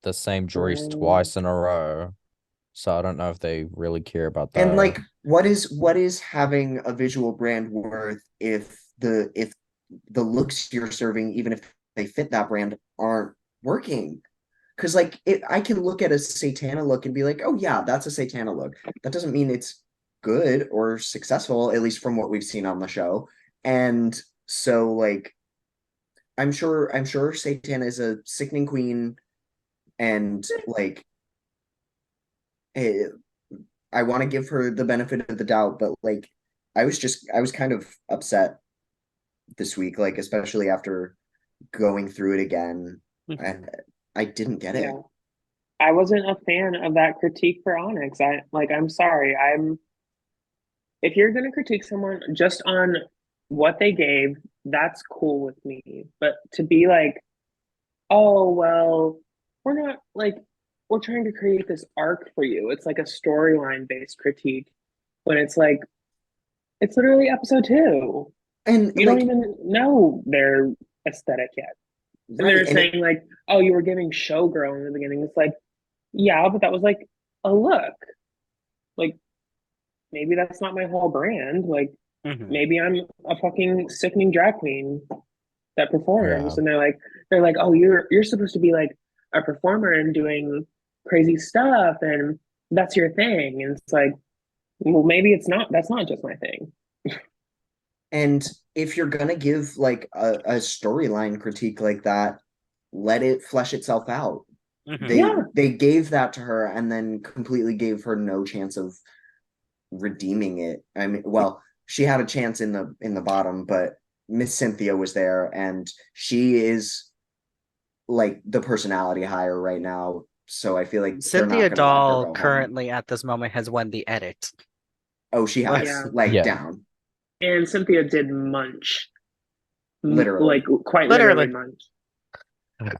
the same dress Mm. twice in a row. So I don't know if they really care about And that. like, what is having a visual brand worth if the looks you're serving, even if they fit that brand, aren't working? Because like I can look at a Satana look and be like, oh yeah, that's a Satana look. That doesn't mean it's good or successful, at least from what we've seen on the show. And so like I'm sure Satana is a sickening queen, and like eh, I want to give her the benefit of the doubt, but like I was kind of upset this week, like especially after going through it again, and I didn't get it. Yeah. I wasn't a fan of that critique for Onyx. I'm sorry. If you're gonna critique someone just on what they gave, that's cool with me. But to be like, oh well, we're not like we're trying to create this arc for you. It's like a storyline based critique when it's like it's literally episode 2. And You don't like, even know their aesthetic yet. And right, they're saying like, oh, you were giving showgirl in the beginning. It's like, yeah, but that was like a look. Like maybe that's not my whole brand. Like Mhm. maybe I'm a fucking sickening drag queen that performs. Yeah. And they're like, oh, you're supposed to be like a performer and doing crazy stuff and that's your thing. And it's like, well, maybe it's not that's not just my thing. and if you're gonna give like a storyline critique like that, let it flesh itself out. Mhm. They Yeah. they gave that to her and then completely gave her no chance of redeeming it. I mean, well, she had a chance in the bottom, but Miss Cynthia was there, and she is like the personality hire right now. So I feel like they're Cynthia not going to let her Doll go home. currently at this moment has won the edit. Oh, she Like, has Yeah. like Yeah. down, And Cynthia did munch. literally. Like quite literally literally. munch.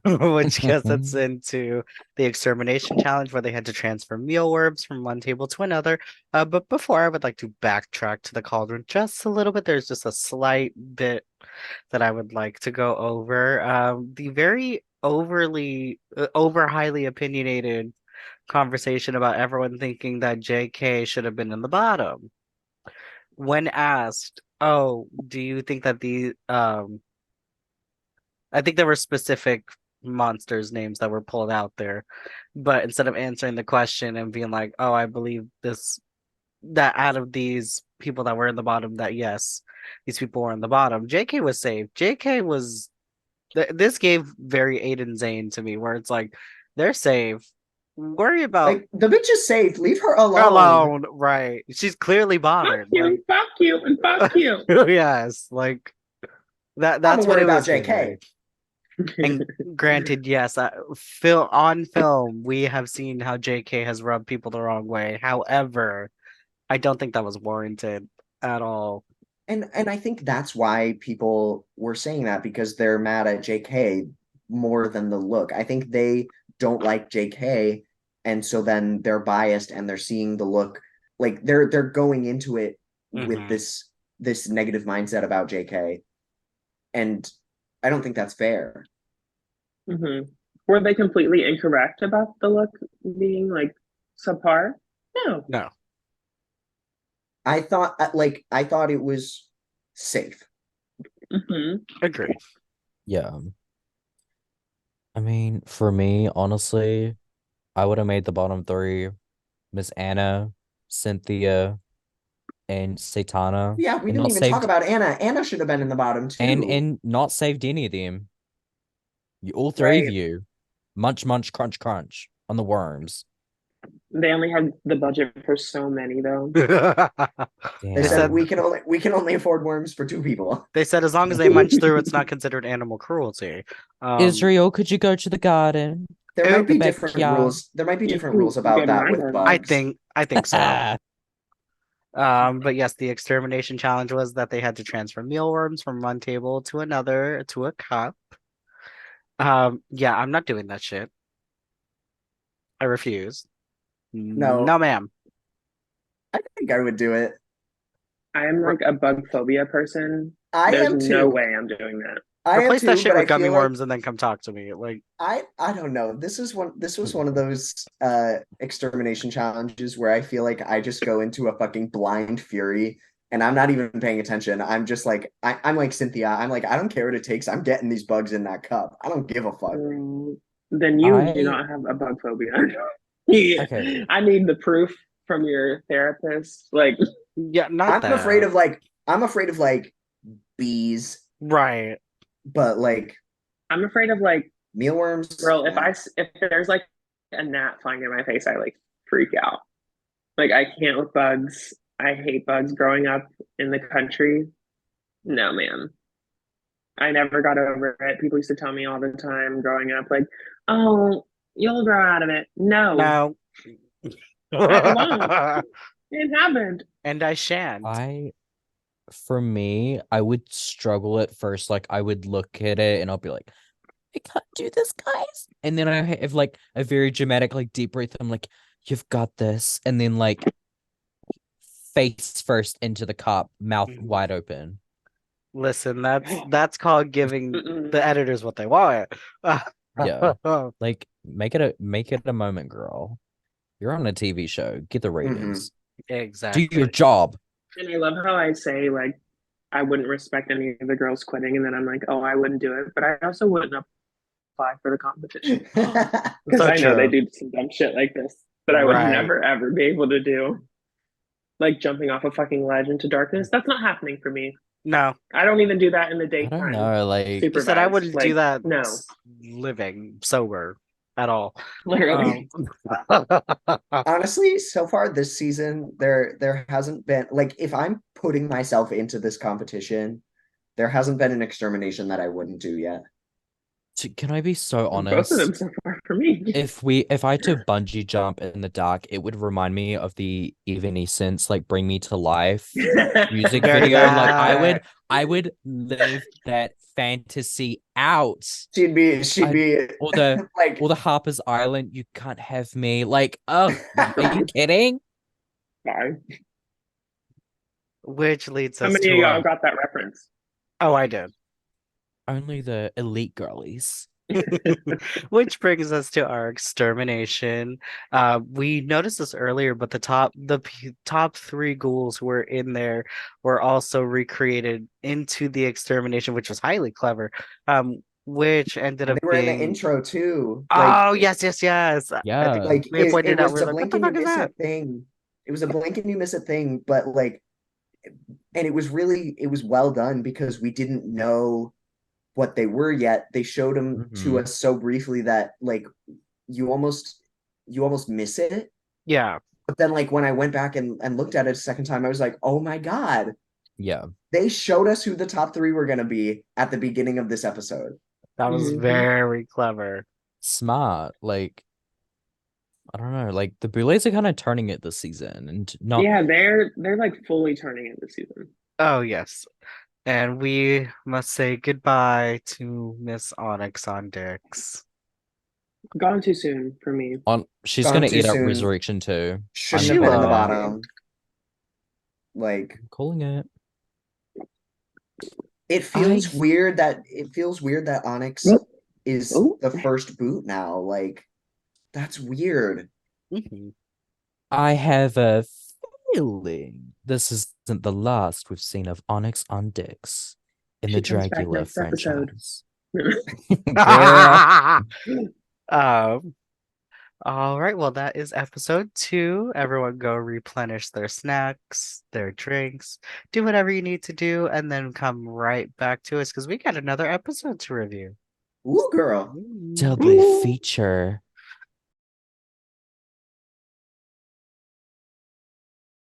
Which gets us into the extermination challenge where they had to transfer mealworms from one table to another. But before, I would like to backtrack to the cauldron just a little bit. There's just a slight bit that I would like to go over. The very over highly opinionated conversation about everyone thinking that JK should have been in the bottom. When asked, "Oh, do you think that I think there were specific monsters' names that were pulled out there, but instead of answering the question and being like, "Oh, I believe this," that out of these people that were in the bottom, that yes, these people were in the bottom. JK was saved. JK was. This gave very Aiden Zane to me, where it's like they're safe. Worry about Like the bitch is safe. Leave her her alone. alone, right? She's clearly Fuck bothered. Like, you, fuck you, and fuck you. yes, like that. I'm That's gonna what worry it about was JK. giving. And granted, yes, on film, we have seen how JK has rubbed people the wrong way. However, I don't think that was warranted at all. And I think that's why people were saying that, because they're mad at JK. more than the look. I think they don't like JK, and so then they're biased and they're seeing the look, like they're going into it with Mhm. this negative mindset about JK, and I don't think that's fair. Hmm. Were they completely incorrect about the look being like subpar? No. No. I thought it was safe. Hmm. Agreed. Yeah. I mean, for me, honestly, I would have made the bottom three Miss Anna, Cynthia, and Satana, Yeah, we and didn't not even talk saved about Anna. Anna should have been in the bottom too. and not saved any of them. All three of Right. you, munch, munch, crunch, crunch on the worms. They only had the budget for so many though. They They said said Damn. we can only afford worms for two people. they said as long as they munch through, it's not considered animal cruelty. Israel, could you go to the garden, There it- might the be different backyard? rules. There might be You different can rules go about to that my with garden. bugs. I think so. But yes, the extermination challenge was that they had to transfer mealworms from one table to another to a cup. Yeah, I'm not doing that shit. I refuse. No, No, ma'am. I think I would do it. I am like a bug phobia person. I There's am no too. way I'm doing that. I am Replace that too, shit but I with gummy feel like worms and then come talk to me. Like, I don't know. This was one of those extermination challenges where I feel like I just go into a fucking blind fury and I'm not even paying attention. I'm just like I'm like Cynthia. I'm like, I don't care what it takes. I'm getting these bugs in that cup. I don't give a fuck. Then you do I not have a bug phobia. Yeah. okay. I need the proof from your therapist. Like, yeah, not that. I'm afraid of like bees, Right. but like I'm afraid of like, mealworms. girl, if there's like a gnat flying in my face, I like freak out. Like I can't with bugs. I hate bugs growing up in the country. No, man. I never got over it. People used to tell me all the time growing up, like, oh, you'll grow out of it. No, No. I won't. It happened. And I shan't. For me, I would struggle at first. Like I would look at it and I'll be like, I can't do this, guys. And then I have like a very dramatic, like deep breath. I'm like, you've got this. And then like face first into the cup, mouth wide open. Listen, that's called giving the editors what they want. Yeah. Like make it a moment, girl. You're on a TV show. Get the ratings. Exactly. Do your job. And I love how I say, like, I wouldn't respect any of the girls quitting. And then I'm like, oh, I wouldn't do it. But I also wouldn't apply for the competition because So I know they true. do some dumb shit like this that I would Right. never, ever be able to do. Like jumping off a fucking ledge into darkness. That's not happening for me. No. I don't even do that in the I daytime. don't know. Like You said I Supervised. wouldn't do Like, that no, living sober at all. literally. Honestly, so far this season, there hasn't been like if I'm putting myself into this competition, there hasn't been an extermination that I wouldn't do yet. can I be so Both of them honest? so far for me. If I had to bungee jump in the dark, it would remind me of the Evanescence, like Bring Me to Life music Very video. Like bad. I would live that fantasy out. She'd I be or the like or the Harper's Island, you can't have me. Like, oh, are you kidding? Bye. Which leads How us many to of y'all our. got that reference? Oh, I did. Only the elite girlies. Which brings us to our extermination. We noticed this earlier, but top three ghouls who were in there were also recreated into the extermination, which was highly clever. Which ended they up were in the being. intro too. Oh, yes. I think Yeah. we pointed It out, was we a were like, what blink the and you fuck is miss that? it thing. It was a blink and you miss it thing, but like and it was well done because we didn't know what they were yet. They showed them to Mhm. us so briefly that like you almost you almost miss it. Yeah. But then like when I went back and looked at it a second time, I was like, oh my God, Yeah. they showed us who the top three were gonna be at the beginning of this episode. That was very clever. Smart. Like, I don't know. Like the Boulets are kind of turning it this season and not Yeah, they're like fully turning it this season. Oh, yes. And we must say goodbye to Miss Onyx on Dix. Gone too soon for me. She's Gone gonna too eat up soon. Resurrection too. Shouldn't She have been in the will. bottom. Like, I'm calling it. it feels weird that Onyx Oh. is Oh. the first boot now. Like, that's weird. Mhm. I have a feeling this isn't the last we've seen of Onyx on Dix in She the comes back Dragula next episode. franchise. Um, all right, well, that is episode 2. Everyone go replenish their snacks, their drinks, do whatever you need to do, and then come right back to us because we got another episode to review. Ooh, girl. Doubly feature